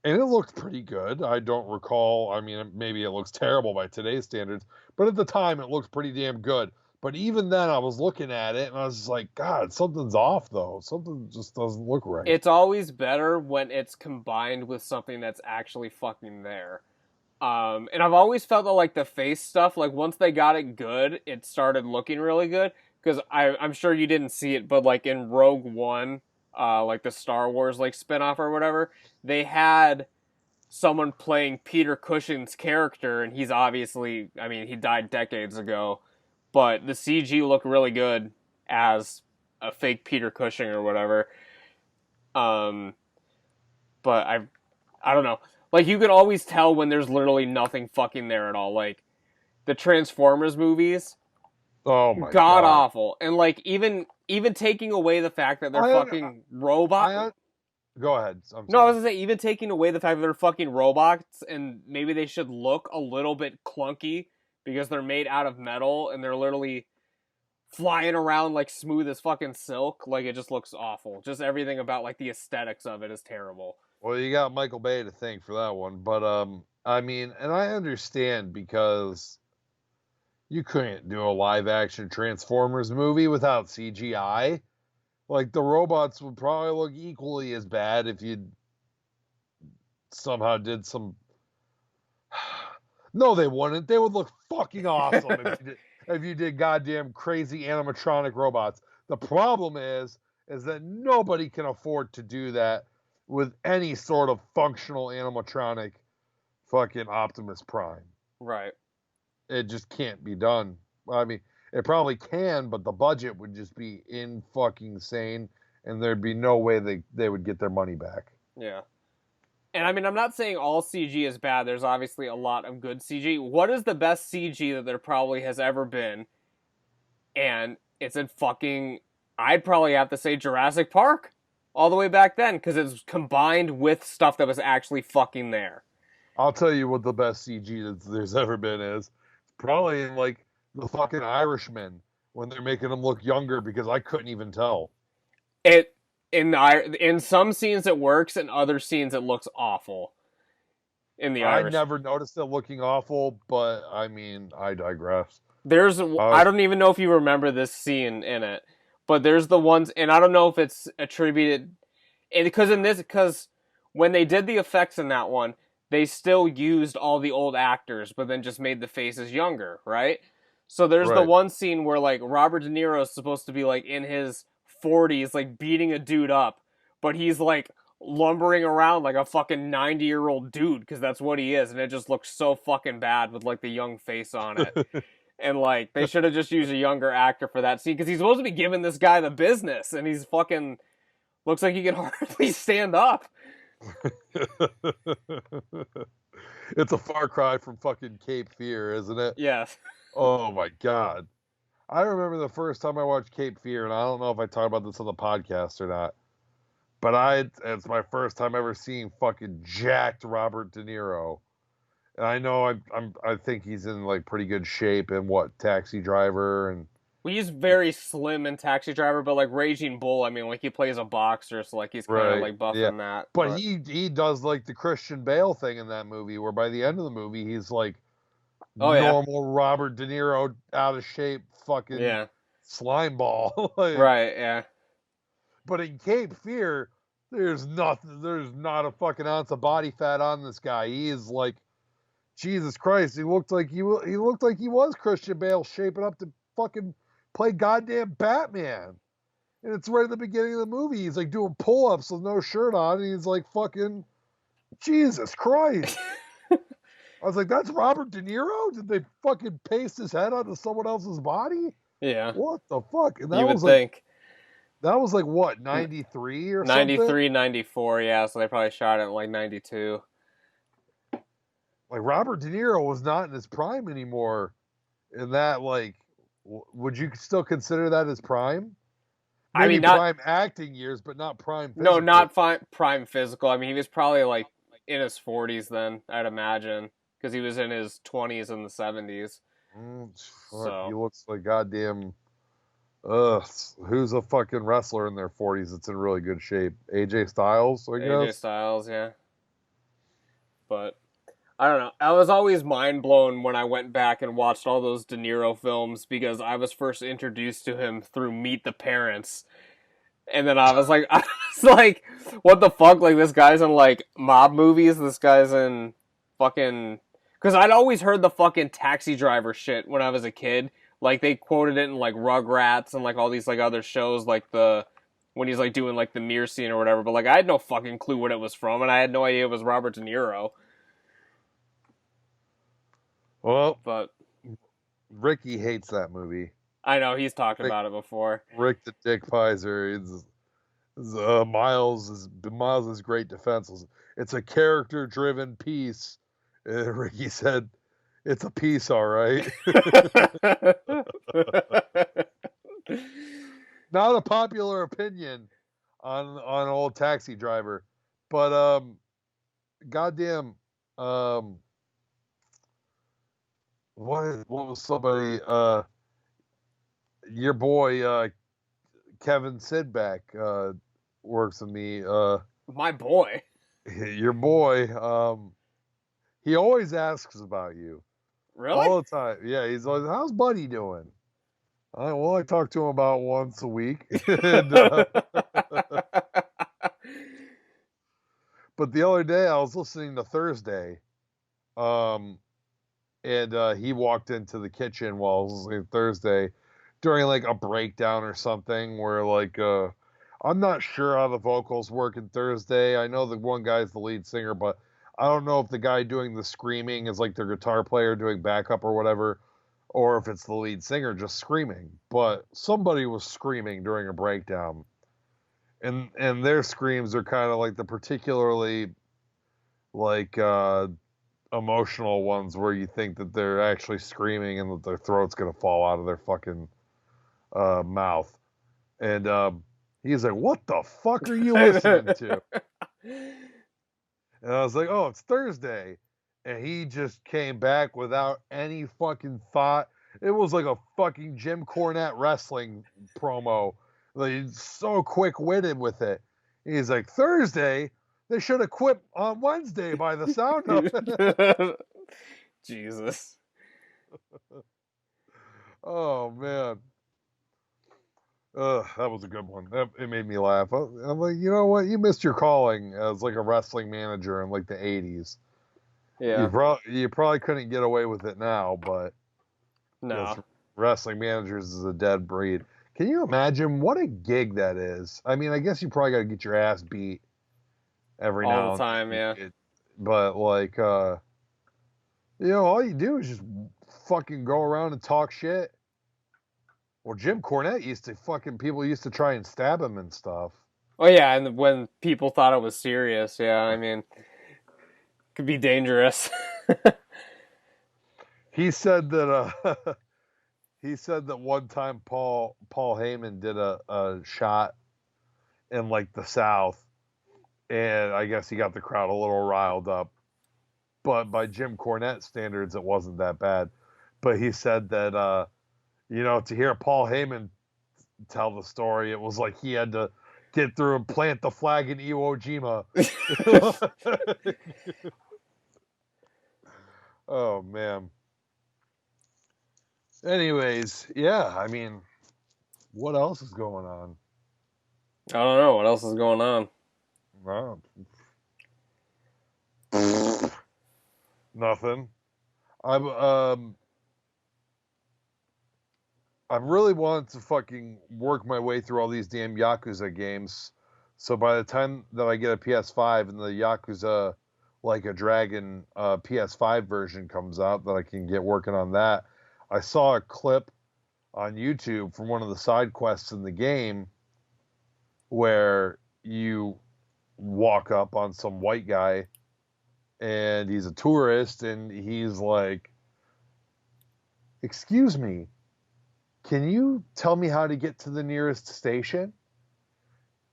and it looked pretty good. I don't recall. I mean, maybe it looks terrible by today's standards, but at the time it looked pretty damn good. But even then, I was looking at it and I was just like, God, something's off though. Something just doesn't look right. It's always better when it's combined with something that's actually fucking there. And I've always felt that like the face stuff, like once they got it good, it started looking really good. Because I'm sure you didn't see it, but like in Rogue One, like the Star Wars like spinoff or whatever, they had someone playing Peter Cushing's character, and he's obviously, I mean, he died decades ago, but the CG looked really good as a fake Peter Cushing or whatever. But I don't know. Like, you can always tell when there's literally nothing fucking there at all. Like, the Transformers movies, Oh my god god. awful. And like, even taking away the fact that they're fucking robots. Go ahead. I was gonna say, even taking away the fact that they're fucking robots, and maybe they should look a little bit clunky because they're made out of metal and they're literally flying around like smooth as fucking silk. Like, it just looks awful. Just everything about like the aesthetics of it is terrible. Well, you got Michael Bay to thank for that one, but I mean, and I understand because you couldn't do a live action Transformers movie without CGI. Like, the robots would probably look equally as bad if you somehow did some. No, they wouldn't. They would look fucking awesome if you did goddamn crazy animatronic robots. The problem is that nobody can afford to do that with any sort of functional animatronic fucking Optimus Prime. Right. It just can't be done. I mean, it probably can, but the budget would just be in fucking sane, and there'd be no way they would get their money back. Yeah. And I mean, I'm not saying all CG is bad. There's obviously a lot of good CG. What is the best CG that there probably has ever been? And it's in fucking, I'd probably have to say Jurassic Park. All the way back then, because it's combined with stuff that was actually fucking there. I'll tell you what the best CG that there's ever been is. Probably in, like, the fucking Irishman, when they're making them look younger, because I couldn't even tell. In some scenes it works, in other scenes it looks awful. In the Irish. I never noticed it looking awful, but I mean, I digress. I don't even know if you remember this scene in it, but there's the ones, and I don't know if it's attributed, because when they did the effects in that one, they still used all the old actors, but then just made the faces younger, right? So there's the one scene where, like, Robert De Niro is supposed to be, like, in his 40s, like, beating a dude up, but he's, like, lumbering around like a fucking 90-year-old dude, because that's what he is, and it just looks so fucking bad with, like, the young face on it. And, like, they should have just used a younger actor for that scene, because he's supposed to be giving this guy the business, and he's fucking, looks like he can hardly stand up. It's a far cry from fucking Cape Fear, isn't it? Yes. Oh my god. I remember the first time I watched Cape Fear, and I don't know if I talked about this on the podcast or not, but it's my first time ever seeing fucking jacked Robert De Niro. And I know I think he's in, like, pretty good shape in Taxi Driver, and well, he's very slim in Taxi Driver, but, like, Raging Bull, I mean, like, he plays a boxer, so, like, he's kind of, like, buff in that. But he does, like, the Christian Bale thing in that movie, where by the end of the movie, he's, like, normal Robert De Niro, out of shape, fucking slime ball. Like, right, yeah. But in Cape Fear, there's not a fucking ounce of body fat on this guy. He is, like, Jesus Christ, he looked like he was Christian Bale shaping up to fucking play goddamn Batman. And it's right at the beginning of the movie. He's, like, doing pull-ups with no shirt on, and he's like, fucking, Jesus Christ. I was like, that's Robert De Niro? Did they fucking paste his head onto someone else's body? Yeah. What the fuck? And that you would was think. That was like, what, 93 or 93, something? 93, 94, yeah, so they probably shot it in, like, 92. Like, Robert De Niro was not in his prime anymore. In that, like, would you still consider that his prime? Maybe, I mean, not prime acting years, but not prime physical. No, not prime physical. I mean, he was probably, like, in his 40s then, I'd imagine. Because he was in his 20s and the 70s. So. He looks like goddamn... who's a fucking wrestler in their 40s that's in really good shape? AJ Styles, I guess? AJ Styles, yeah. But... I don't know. I was always mind blown when I went back and watched all those De Niro films, because I was first introduced to him through Meet the Parents. And then I was like, what the fuck? Like, this guy's in, like, mob movies? This guy's in fucking... Because I'd always heard the fucking Taxi Driver shit when I was a kid. Like, they quoted it in, like, Rugrats and, like, all these, like, other shows, like when he's, like, doing, like, the mirror scene or whatever. But, like, I had no fucking clue what it was from, and I had no idea it was Robert De Niro. Well, but Ricky hates that movie. I know, he's talked about it before. Rick the Dick Pizer. Miles is great defense. It's a character-driven piece. And Ricky said, "It's a piece, all right." Not a popular opinion on old Taxi Driver, but goddamn, what was somebody? Your boy Kevin Sidback works with me. My boy. Your boy, he always asks about you. Really? All the time. Yeah, he's always, how's Buddy doing? I talk to him about once a week. And, but the other day I was listening to Thursday, and he walked into the kitchen while I was listening to Thursday during like a breakdown or something where like I'm not sure how the vocals work in Thursday. I know the one guy's the lead singer, but I don't know if the guy doing the screaming is like their guitar player doing backup or whatever, or if it's the lead singer just screaming. But somebody was screaming during a breakdown. And their screams are kind of like the particularly like emotional ones where you think that they're actually screaming and that their throat's gonna fall out of their fucking mouth. And he's like, "What the fuck are you listening to?" And I was like, "Oh, it's Thursday." And he just came back without any fucking thought. It was like a fucking Jim Cornette wrestling promo. Like, he's so quick-witted with it. He's like, "Thursday? They should have quit on Wednesday by the sound of it." Jesus. Oh, man. That was a good one. It made me laugh. I'm like, you know what? You missed your calling as like a wrestling manager in like the 80s. Yeah. You probably couldn't get away with it now, but No. yes, wrestling managers is a dead breed. Can you imagine what a gig that is? I mean, I guess you probably got to get your ass beat every now All the and time, yeah. but like, all you do is just fucking go around and talk shit. Well, Jim Cornette people used to try and stab him and stuff. Oh yeah, and when people thought it was serious, yeah, I mean, could be dangerous. He said that one time Paul Heyman did a shot in like the South, and I guess he got the crowd a little riled up. But by Jim Cornette standards, it wasn't that bad. But he said that to hear Paul Heyman tell the story, it was like he had to get through and plant the flag in Iwo Jima. Oh, man. Anyways, yeah, I mean, what else is going on? I don't know what else is going on. No. Nothing. I've really wanted to fucking work my way through all these damn Yakuza games. So by the time that I get a PS5 and the Yakuza Like a Dragon PS5 version comes out, that I can get working on that. I saw a clip on YouTube from one of the side quests in the game where you walk up on some white guy and he's a tourist and he's like, "Excuse me, can you tell me how to get to the nearest station?"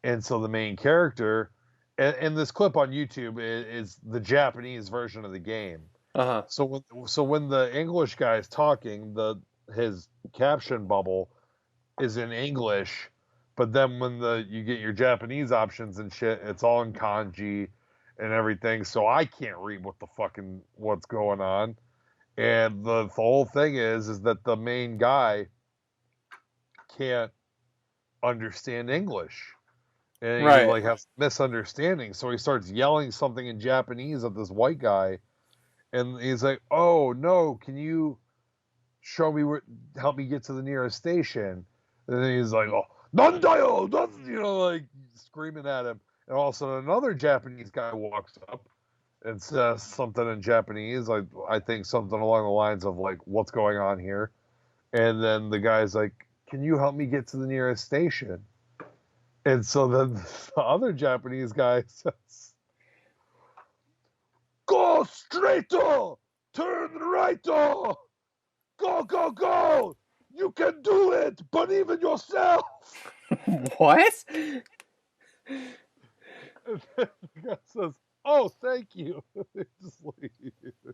And so the main character, and this clip on YouTube is the Japanese version of the game. Uh-huh. So when the English guy is talking, his caption bubble is in English, but then when you get your Japanese options and shit, it's all in kanji and everything. So I can't read what's going on. And the whole thing is that the main guy can't understand English. And he Right. like has misunderstandings. So he starts yelling something in Japanese at this white guy. And he's like, "Oh no, can you show me help me get to the nearest station?" And then he's like, "Oh, Nandayo!" Like screaming at him. And all of a sudden another Japanese guy walks up and says something in Japanese, like I think something along the lines of like, "What's going on here?" And then the guy's like, can you help me get to the nearest station? And so then the other Japanese guy says, go straight, turn right, go, go, go. You can do it. Believe in yourself. What? And then the guy says, oh, thank you. It just leaves.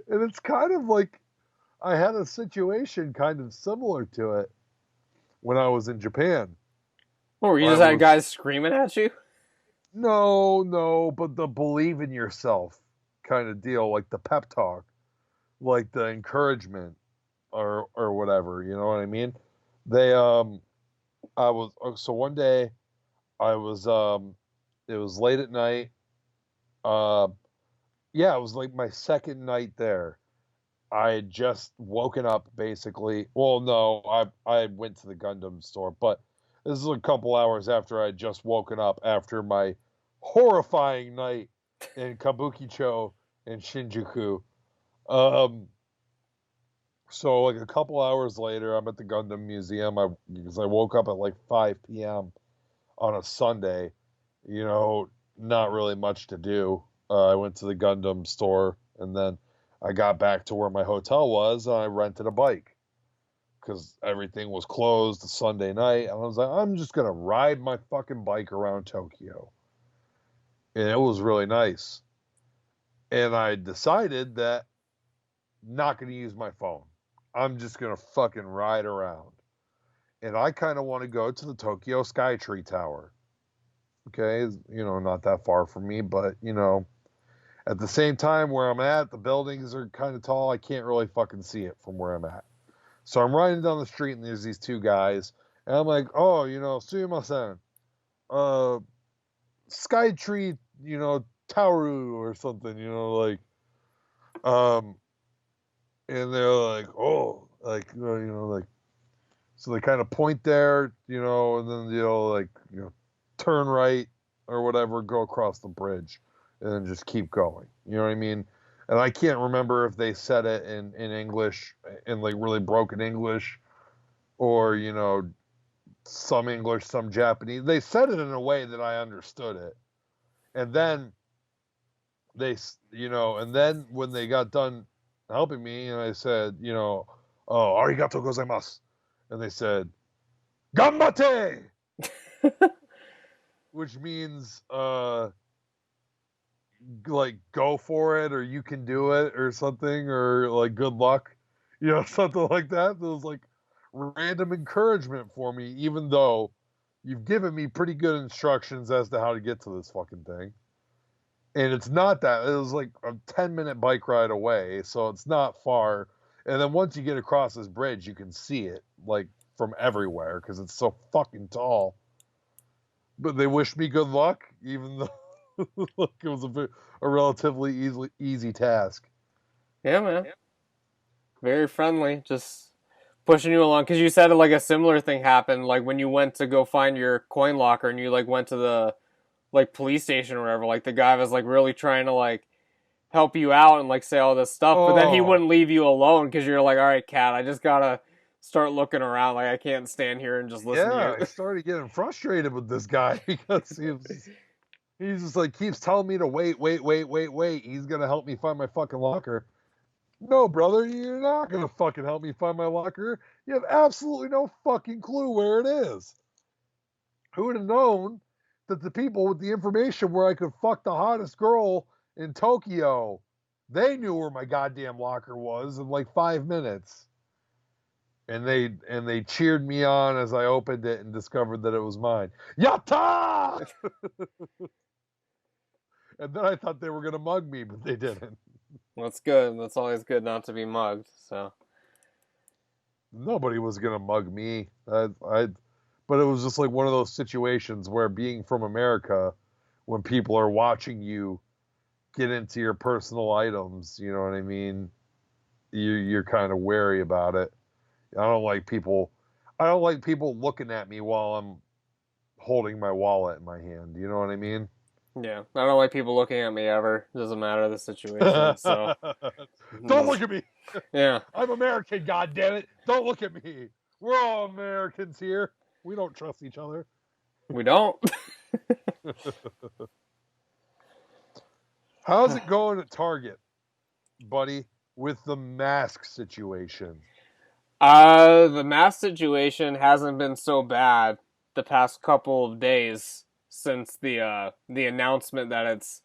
And it's kind of like I had a situation kind of similar to it when I was in Japan. Or you just had guys screaming at you? No, but the believe in yourself kind of deal, like the pep talk, like the encouragement or whatever, you know what I mean? They so one day I was it was late at night. Yeah, it was like my second night there. I had just woken up basically. Well, no, I went to the Gundam store, but this is a couple hours after I had just woken up after my horrifying night in Kabukicho and Shinjuku. So like a couple hours later, I'm at the Gundam Museum. Because I woke up at like 5 p.m. on a Sunday. You know, not really much to do. I went to the Gundam store and then I got back to where my hotel was and I rented a bike because everything was closed Sunday night. And I was like, I'm just going to ride my fucking bike around Tokyo. And it was really nice. And I decided that I'm not going to use my phone. I'm just going to fucking ride around. And I kind of want to go to the Tokyo Skytree Tower. Okay, you know, not that far from me, but, you know, at the same time where I'm at, the buildings are kind of tall. I can't really fucking see it from where I'm at. So I'm riding down the street and there's these two guys. And I'm like, oh, you know, sumimasen. Skytree, you know, Tauru or something, you know, like, and they're like, oh, like, you know, like, so they kind of point there, you know, and then, you know, like, you know, turn right or whatever, go across the bridge and then just keep going. You know what I mean? And I can't remember if they said it in English, in like really broken English, or, you know, some English, some Japanese. They said it in a way that I understood it. And then they, you know, and then when they got done helping me, and I said, you know, oh, arigato gozaimasu. And they said, Gambate! Which means, like, go for it, or you can do it, or something, or, like, good luck. You know, something like that. It was, like, random encouragement for me, even though you've given me pretty good instructions as to how to get to this fucking thing. And it's not that. It was, like, a 10-minute bike ride away, so it's not far. And then once you get across this bridge, you can see it, like, from everywhere, because it's so fucking tall. But they wished me good luck, even though look, it was a relatively easy task. Yeah, man. Very friendly. Just pushing you along. Because you said like a similar thing happened, like when you went to go find your coin locker and you like went to the like police station or whatever. Like the guy was like really trying to like help you out and like say all this stuff, but then he wouldn't leave you alone because you're like, all right, Cat, I just gotta start looking around. Like I can't stand here and just listen to you. Yeah, I started getting frustrated with this guy because he's just like keeps telling me to wait. He's gonna help me find my fucking locker. No, brother, you're not gonna fucking help me find my locker. You have absolutely no fucking clue where it is. Who would have known that the people with the information where I could fuck the hottest girl in Tokyo, they knew where my goddamn locker was in like 5 minutes. And they cheered me on as I opened it and discovered that it was mine. Yatta! And then I thought they were gonna mug me, but they didn't. That's good. That's always good not to be mugged. So nobody was gonna mug me. But it was just like one of those situations where being from America, when people are watching you get into your personal items, you know what I mean? You're kind of wary about it. I don't like people looking at me while I'm holding my wallet in my hand. You know what I mean? yeah, I don't like people looking at me ever. Doesn't matter the situation. So don't look at me. Yeah. I'm American, goddammit. Don't look at me. We're all Americans here. We don't trust each other. We don't. How's it going at Target, buddy, with the mask situation? The mask situation hasn't been so bad the past couple of days since the announcement that it's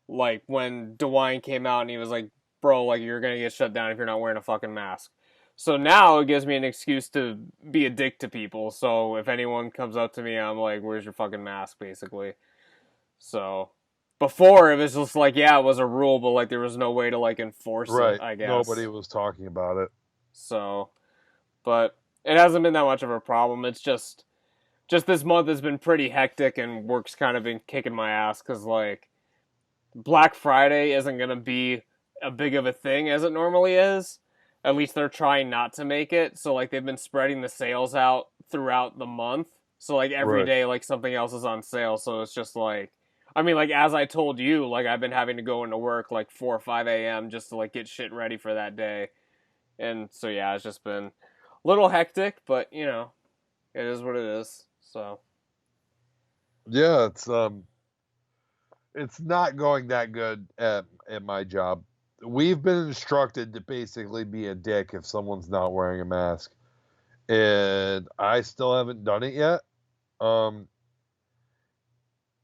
like when DeWine came out and he was like, "Bro, like you're gonna get shut down if you're not wearing a fucking mask." So now it gives me an excuse to be a dick to people. So if anyone comes up to me, I'm like, "Where's your fucking mask?" Basically. So before it was just like, yeah, it was a rule, but like there was no way to like enforce it. Right. I guess Nobody was talking about it. so. But it hasn't been that much of a problem. It's just this month has been pretty hectic and work's kind of been kicking my ass because like Black Friday isn't gonna be a big of a thing as it normally is. At least they're trying not to make it. So like they've been spreading the sales out throughout the month. So like every Right. day like something else is on sale. So it's just like I mean like as I told you, like I've been having to go into work like 4 or 5 a.m. just to like get shit ready for that day. And so yeah, it's just been a little hectic, but you know, it is what it is. So Yeah, it's not going that good at my job. We've been instructed to basically be a dick if someone's not wearing a mask. And I still haven't done it yet.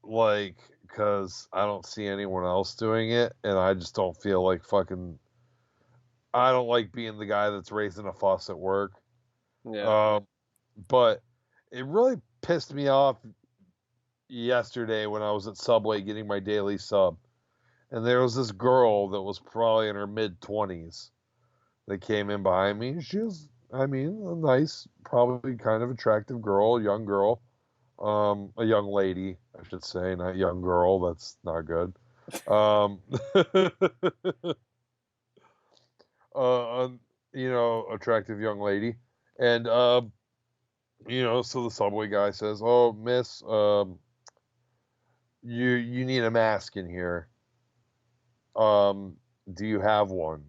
Like, because I don't see anyone else doing it, and I just don't feel like fucking. I don't like being the guy that's raising a fuss at work. yeah. But it really pissed me off yesterday when I was at Subway getting my daily sub. And there was this girl that was probably in her mid-20s that came in behind me. She was, I mean, a nice, probably kind of attractive girl, young girl. A young lady, I should say, not young girl. That's not good. Uh, attractive young lady. And, so the Subway guy says, "Oh, miss, you need a mask in here. Do you have one?"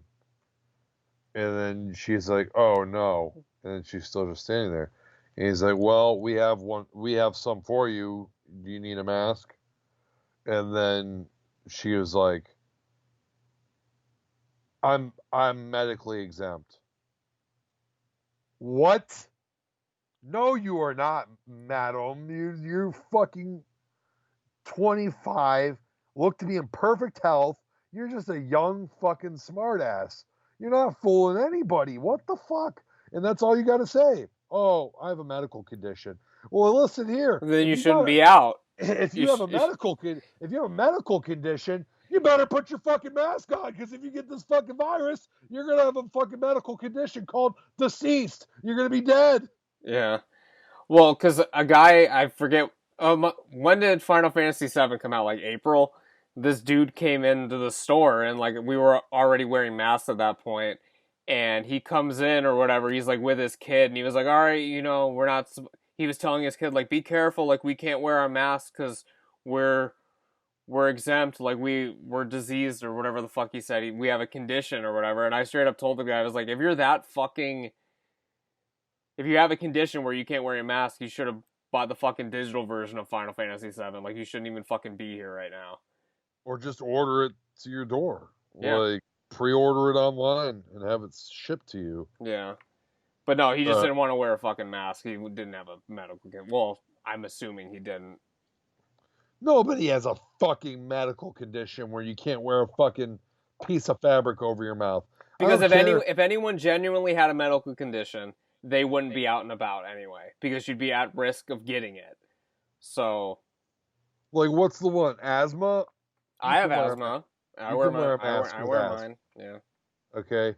And then she's like, "Oh no." And then she's still just standing there. And he's like, "Well, we have one. We have some for you. Do you need a mask?" And then she was like, I'm medically exempt." What? No, you are not, madam. You're fucking 25, look to be in perfect health. You're just a young fucking smartass. You're not fooling anybody. What the fuck? And that's all you got to say. "Oh, I have a medical condition." Well, listen here. Then you shouldn't be out. If you have a medical condition, you better put your fucking mask on, because if you get this fucking virus, you're gonna have a fucking medical condition called deceased. You're gonna be dead. Yeah. Well, because a guy I forget. When did Final Fantasy VII come out? Like April. This dude came into the store and like we were already wearing masks at that point, and he comes in or whatever. He's like with his kid, and he was like, "All right, we're not." He was telling his kid like, "Be careful, like we can't wear our masks because we're we're exempt, like we're diseased or whatever the fuck he said. We have a condition or whatever." And I straight up told the guy, I was like, if you have a condition where you can't wear a mask, you should have bought the fucking digital version of Final Fantasy VII. Like, you shouldn't even fucking be here right now. Or just order it to your door. Yeah. Like, pre-order it online and have it shipped to you. Yeah. But no, he just didn't want to wear a fucking mask. He didn't have a medical condition. Well, I'm assuming he didn't. Nobody has a fucking medical condition where you can't wear a fucking piece of fabric over your mouth. Because if anyone genuinely had a medical condition, they wouldn't be out and about anyway. Because you'd be at risk of getting it. So. Like, what's the one? Asthma? I have asthma. I wear mine. Yeah. Okay.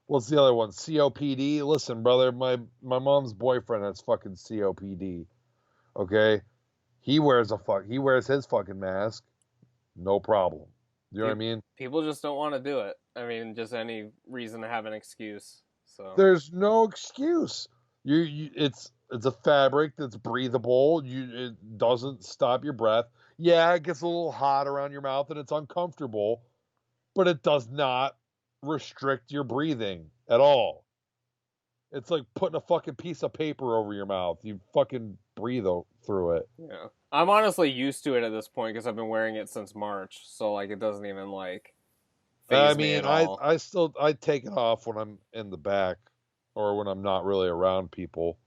What's the other one? COPD? Listen, brother, my mom's boyfriend has fucking COPD. Okay? He wears his fucking mask. No problem. You know what I mean? People just don't want to do it. I mean, just any reason to have an excuse. So there's no excuse. It's a fabric that's breathable. It doesn't stop your breath. Yeah, it gets a little hot around your mouth and it's uncomfortable, but it does not restrict your breathing at all. It's like putting a fucking piece of paper over your mouth. You fucking breathe through it. Yeah. I'm honestly used to it at this point because I've been wearing it since March. So, like, it doesn't even, like, phase me at all. I take it off when I'm in the back or when I'm not really around people.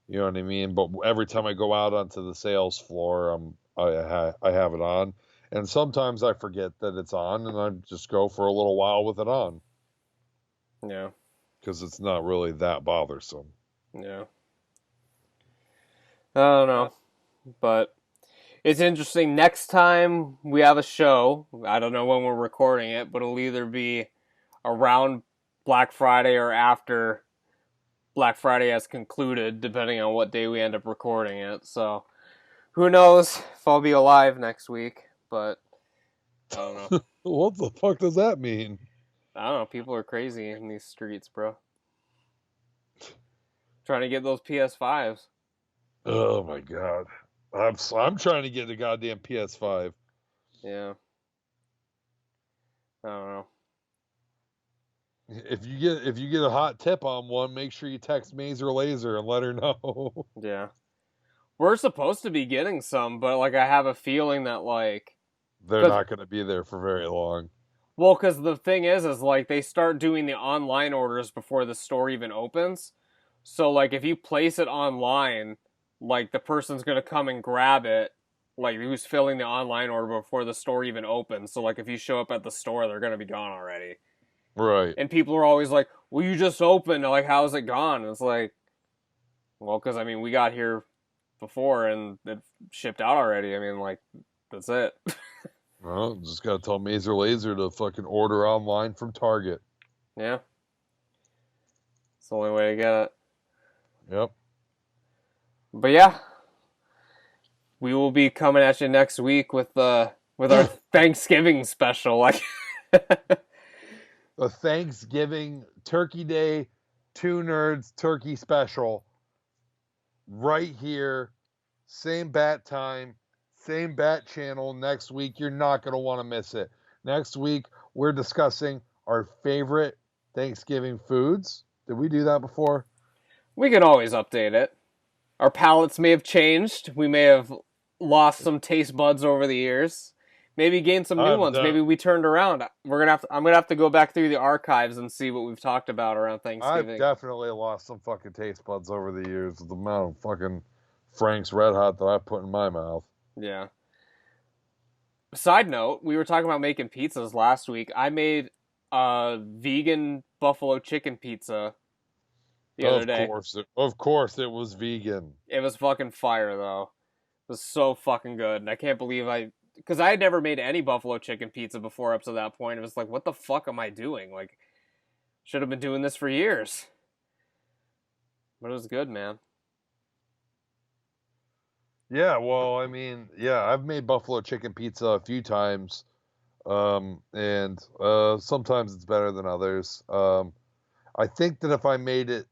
You know what I mean? But every time I go out onto the sales floor, I have it on. And sometimes I forget that it's on and I just go for a little while with it on. Yeah. Because it's not really that bothersome. Yeah. I don't know. But it's interesting. Next time we have a show, I don't know when we're recording it, but it'll either be around Black Friday or after Black Friday has concluded, depending on what day we end up recording it. So, who knows if I'll be alive next week, but I don't know. What the fuck does that mean? I don't know. People are crazy in these streets, bro. Trying to get those PS5s. Oh my god. I'm trying to get the goddamn PS5. Yeah. I don't know. If you get a hot tip on one, make sure you text Mazer Laser and let her know. Yeah. We're supposed to be getting some, but like I have a feeling that like they're not going to be there for very long. Well, because the thing is like they start doing the online orders before the store even opens. So like if you place it online, like the person's gonna come and grab it, like who's filling the online order before the store even opens. So like if you show up at the store, they're gonna be gone already. Right. And people are always like, "Well, you just opened. Like, how's it gone?" And it's like, well, because I mean, we got here before and it shipped out already. I mean, like, that's it. Well, just gotta tell Mazer Laser to fucking order online from Target. Yeah. It's the only way to get it. Yep. But yeah, we will be coming at you next week with our Thanksgiving special. Like the Thanksgiving Turkey Day 2 Nerds Turkey Special. Right here. Same bat time. Same bat channel next week. You're not going to want to miss it. Next week, we're discussing our favorite Thanksgiving foods. Did we do that before? We can always update it. Our palates may have changed. We may have lost some taste buds over the years. Maybe gained some new ones. Maybe we turned around. I'm gonna have to go back through the archives and see what we've talked about around Thanksgiving. I've definitely lost some fucking taste buds over the years with the amount of fucking Frank's Red Hot that I put in my mouth. Yeah. Side note, we were talking about making pizzas last week. I made a vegan buffalo chicken pizza the other day. Of course it was vegan. It was fucking fire, though. It was so fucking good. And I can't believe because I had never made any buffalo chicken pizza before up to that point. It was like, what the fuck am I doing? Like, should have been doing this for years. But it was good, man. Yeah, well, I mean, yeah, I've made buffalo chicken pizza a few times. And sometimes it's better than others. I think that if I made it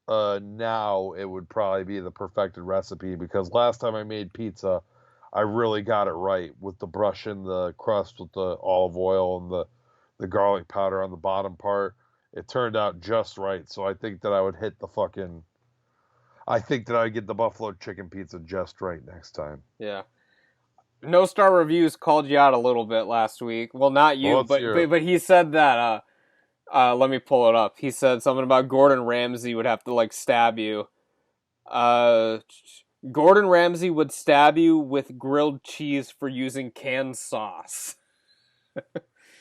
now, it would probably be the perfected recipe, because last time I made pizza, I really got it right with the brushing the crust with the olive oil and the garlic powder on the bottom part. It turned out just right, so I think that I would hit the fucking... I think that I'd get the buffalo chicken pizza just right next time. Yeah. No Star Reviews called you out a little bit last week. Well, not you, but he said that... let me pull it up. He said something about Gordon Ramsay would have to, like, stab you. Gordon Ramsay would stab you with grilled cheese for using canned sauce.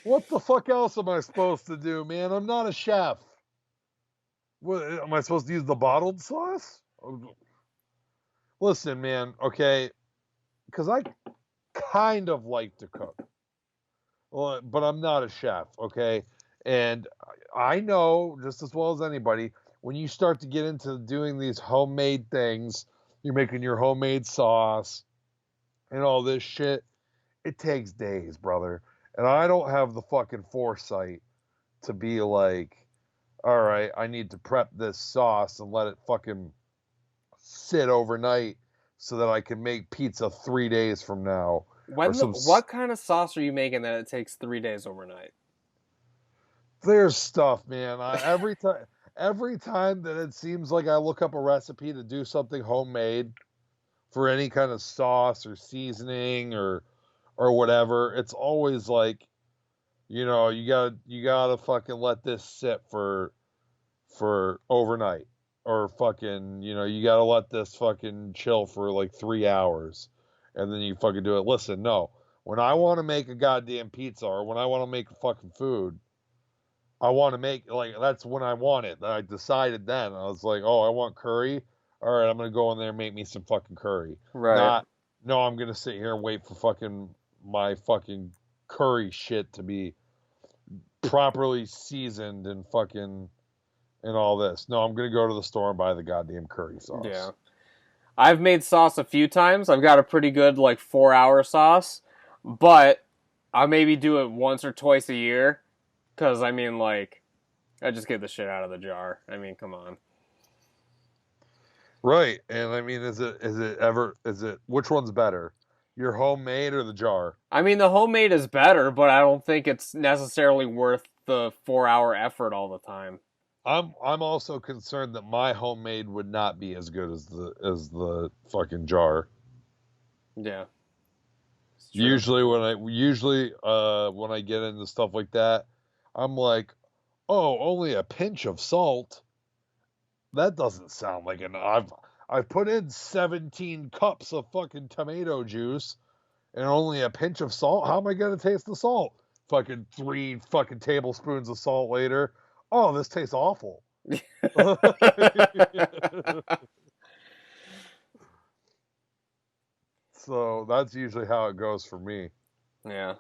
What the fuck else am I supposed to do, man? I'm not a chef. What, am I supposed to use the bottled sauce? Listen, man, okay? Because I kind of like to cook. Well, but I'm not a chef, okay? And I know, just as well as anybody, when you start to get into doing these homemade things, you're making your homemade sauce and all this shit, it takes days, brother. And I don't have the fucking foresight to be like, all right, I need to prep this sauce and let it fucking sit overnight so that I can make pizza 3 days from now. What kind of sauce are you making that it takes 3 days overnight? There's stuff, man. Every time that it seems like I look up a recipe to do something homemade for any kind of sauce or seasoning or whatever, it's always like, you know, you gotta fucking let this sit for overnight, or fucking, you know, you gotta let this fucking chill for like 3 hours, and then you fucking do it. Listen, no, when I want to make a goddamn pizza, or when I want to make a fucking food, I want to make, like, that's when I want it. I decided then. I was like, oh, I want curry. All right, I'm gonna go in there and make me some fucking curry. Right. Not, no, I'm gonna sit here and wait for fucking my fucking curry shit to be properly seasoned and fucking and all this. No, I'm gonna go to the store and buy the goddamn curry sauce. Yeah. I've made sauce a few times. I've got a pretty good, like, 4-hour sauce. But I maybe do it once or twice a year. Because, I mean, like, I just get the shit out of the jar. I mean, come on. Right. And I mean, which one's better? Your homemade or the jar? I mean, the homemade is better, but I don't think it's necessarily worth the 4-hour effort all the time. I'm also concerned that my homemade would not be as good as the fucking jar. Yeah. Usually when I get into stuff like that, I'm like, oh, only a pinch of salt. That doesn't sound like enough. I've put in 17 cups of fucking tomato juice and only a pinch of salt. How am I gonna taste the salt? Fucking 3 fucking tablespoons of salt later. Oh, this tastes awful. So that's usually how it goes for me. Yeah.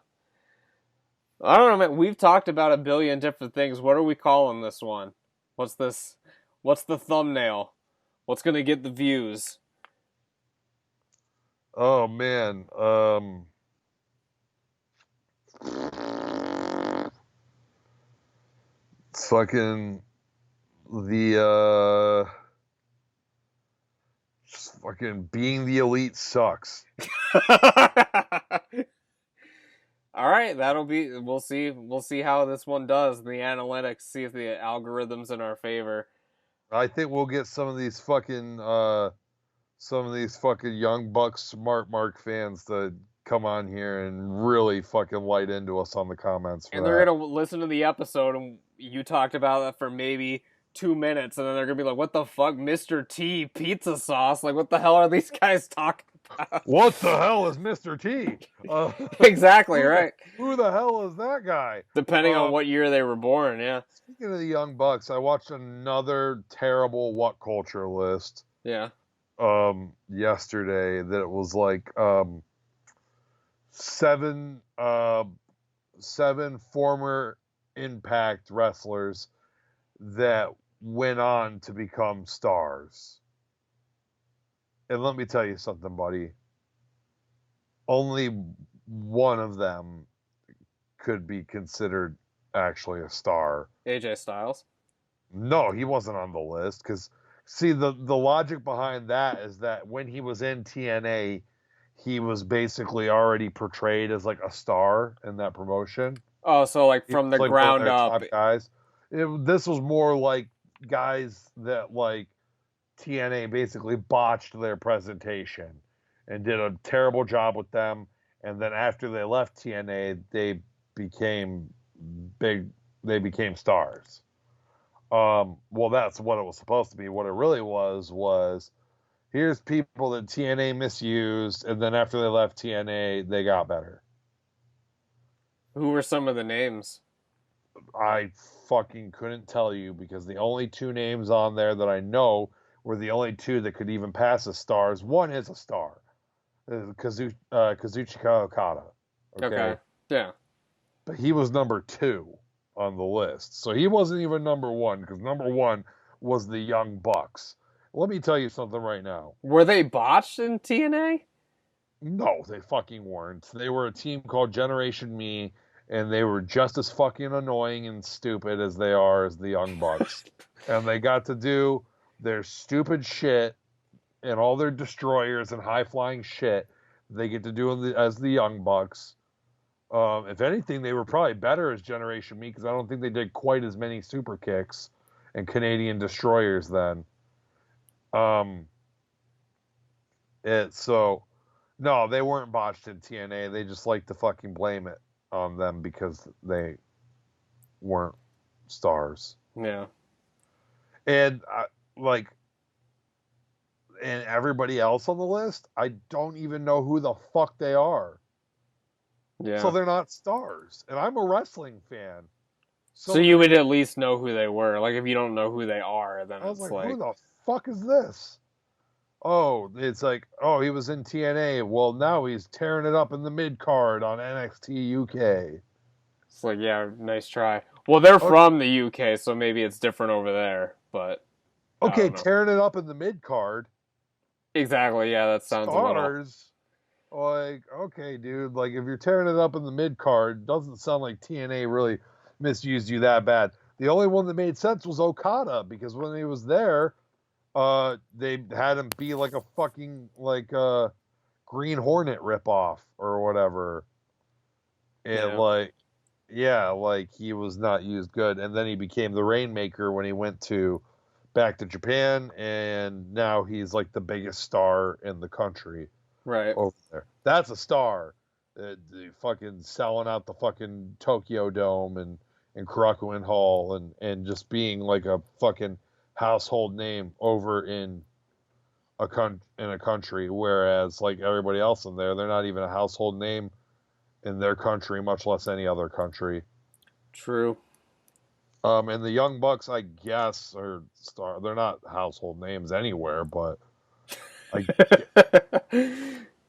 I don't know, man. We've talked about a billion different things. What are we calling this one? What's this? What's the thumbnail? What's gonna get the views? Oh man. It's fucking just fucking being the elite sucks. All right, that'll be. We'll see. We'll see how this one does in the analytics. See if the algorithm's in our favor. I think we'll get some of these fucking young bucks smart mark fans to come on here and really fucking light into us on the comments. And they're gonna listen to the episode, and you talked about that for maybe 2 minutes, and then they're gonna be like, "What the fuck, Mr. T pizza sauce? Like, what the hell are these guys talking about? What the hell is Mr. T? Exactly, right. Who the hell is that guy? Depending on what year they were born, yeah. Speaking of the young bucks, I watched another terrible What Culture list. Yeah. Yesterday that it was like seven former Impact wrestlers that went on to become stars. And let me tell you something, buddy. Only one of them could be considered actually a star. AJ Styles? No, he wasn't on the list, because see, the logic behind that is that when he was in TNA, he was basically already portrayed as like a star in that promotion. Oh, so like from the ground up. Guys. This was more like guys that like TNA basically botched their presentation and did a terrible job with them. And then after they left TNA, they became big. They became stars. Well, that's what it was supposed to be. What it really was here's people that TNA misused, and then after they left TNA, they got better. Who were some of the names? I fucking couldn't tell you, because the only 2 names on there that I know were the only 2 that could even pass as stars. One is a star, Kazuchika Okada. Okay. Yeah. But he was number 2 on the list, so he wasn't even number 1, because number 1 was the Young Bucks. Let me tell you something right now. Were they botched in TNA? No, they fucking weren't. They were a team called Generation Me, and they were just as fucking annoying and stupid as they are as the Young Bucks. And they got to do their stupid shit and all their destroyers and high-flying shit they get to do as the Young Bucks. If anything, they were probably better as Generation Me because I don't think they did quite as many super kicks and Canadian destroyers then. No, they weren't botched in TNA. They just like to fucking blame it on them because they weren't stars. Yeah. And and everybody else on the list, I don't even know who the fuck they are. Yeah. So they're not stars. And I'm a wrestling fan. So you would at least know who they were. Like, if you don't know who they are, then I was it's like, who the fuck is this? Oh, it's like, oh, he was in TNA. Well, now he's tearing it up in the mid-card on NXT UK. It's like, yeah, nice try. Well, they're from the UK, so maybe it's different over there, but... Okay, tearing it up in the mid-card. Exactly, yeah, that sounds stars, a little... Like, okay, dude, like, if you're tearing it up in the mid-card, doesn't sound like TNA really misused you that bad. The only one that made sense was Okada, because when he was there, they had him be like a fucking, like, Green Hornet ripoff or whatever. And, like, he was not used good. And then he became the Rainmaker when he went back to Japan, and now he's, like, the biggest star in the country. Right. Over there. That's a star. Fucking selling out the fucking Tokyo Dome and Korakuen Hall and just being like a fucking household name over in a country, whereas like everybody else in there, they're not even a household name in their country, much less any other country. True. And the Young Bucks, I guess, are star. They're not household names anywhere, but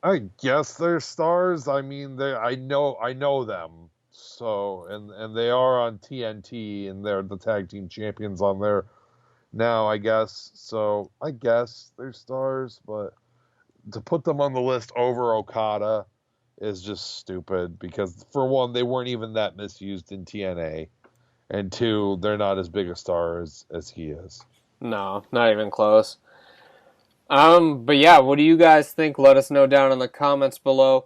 I guess they're stars. I mean, I know them. So, and they are on TNT, and they're the tag team champions on there now, I guess. So, I guess they're stars, but to put them on the list over Okada is just stupid because, for one, they weren't even that misused in TNA, and two, they're not as big a star as he is. No, not even close. But yeah, what do you guys think? Let us know down in the comments below.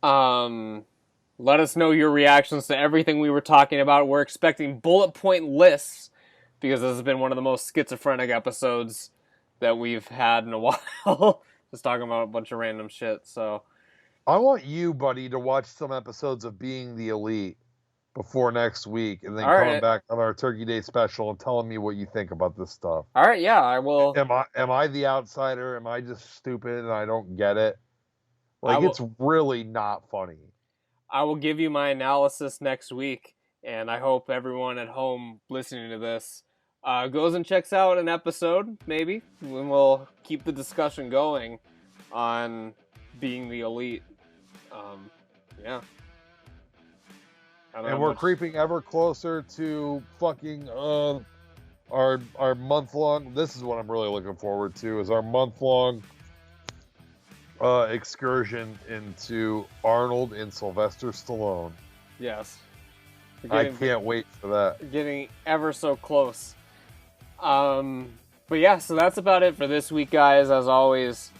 Let us know your reactions to everything we were talking about. We're expecting bullet point lists because this has been one of the most schizophrenic episodes that we've had in a while. Just talking about a bunch of random shit. So I want you, buddy, to watch some episodes of Being the Elite before next week, and then come back on our Turkey Day special and telling me what you think about this stuff. All right, yeah, I will. Am I the outsider? Am I just stupid and I don't get it? Like, it's really not funny. I will give you my analysis next week, and I hope everyone at home listening to this goes and checks out an episode, maybe, and we'll keep the discussion going on Being the Elite. Yeah. And we're creeping ever closer to fucking our month-long... This is what I'm really looking forward to, is our month-long excursion into Arnold and Sylvester Stallone. Yes. I can't wait for that. Getting ever so close. But yeah, so that's about it for this week, guys. As always,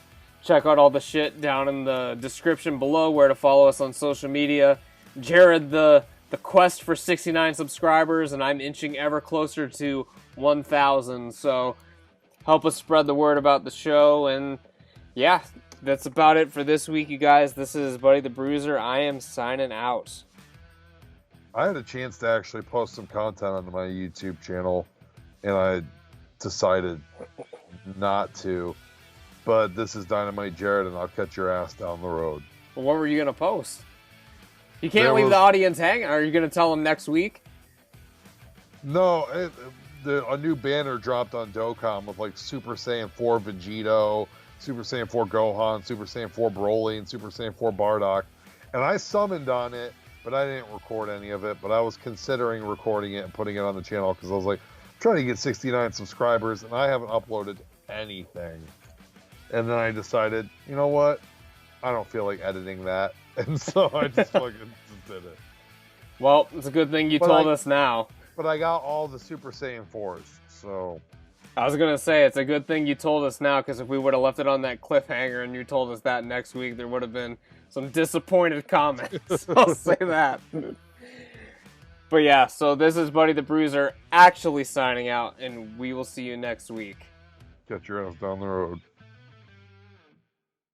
check out all the shit down in the description below, where to follow us on social media. Jared, the quest for 69 subscribers, and I'm inching ever closer to 1,000. So help us spread the word about the show. And yeah, that's about it for this week, you guys. This is Buddy the Bruiser. I am signing out. I had a chance to actually post some content on my YouTube channel, and I decided not to. But this is Dynamite Jared, and I'll catch your ass down the road. Well, what were you going to post? You can't leave the audience hanging. Are you going to tell them next week? No, a new banner dropped on Dokkan with like Super Saiyan 4 Vegito, Super Saiyan 4 Gohan, Super Saiyan 4 Broly, and Super Saiyan 4 Bardock. And I summoned on it, but I didn't record any of it. But I was considering recording it and putting it on the channel because I was like, I'm trying to get 69 subscribers, and I haven't uploaded anything. And then I decided, you know what? I don't feel like editing that. And so I just fucking did it. Well, it's a good thing you told us now. But I got all the Super Saiyan 4s, so... I was gonna say, it's a good thing you told us now, because if we would have left it on that cliffhanger and you told us that next week, there would have been some disappointed comments. I'll say that. But yeah, so this is Buddy the Bruiser actually signing out, and we will see you next week. Catch your ass down the road.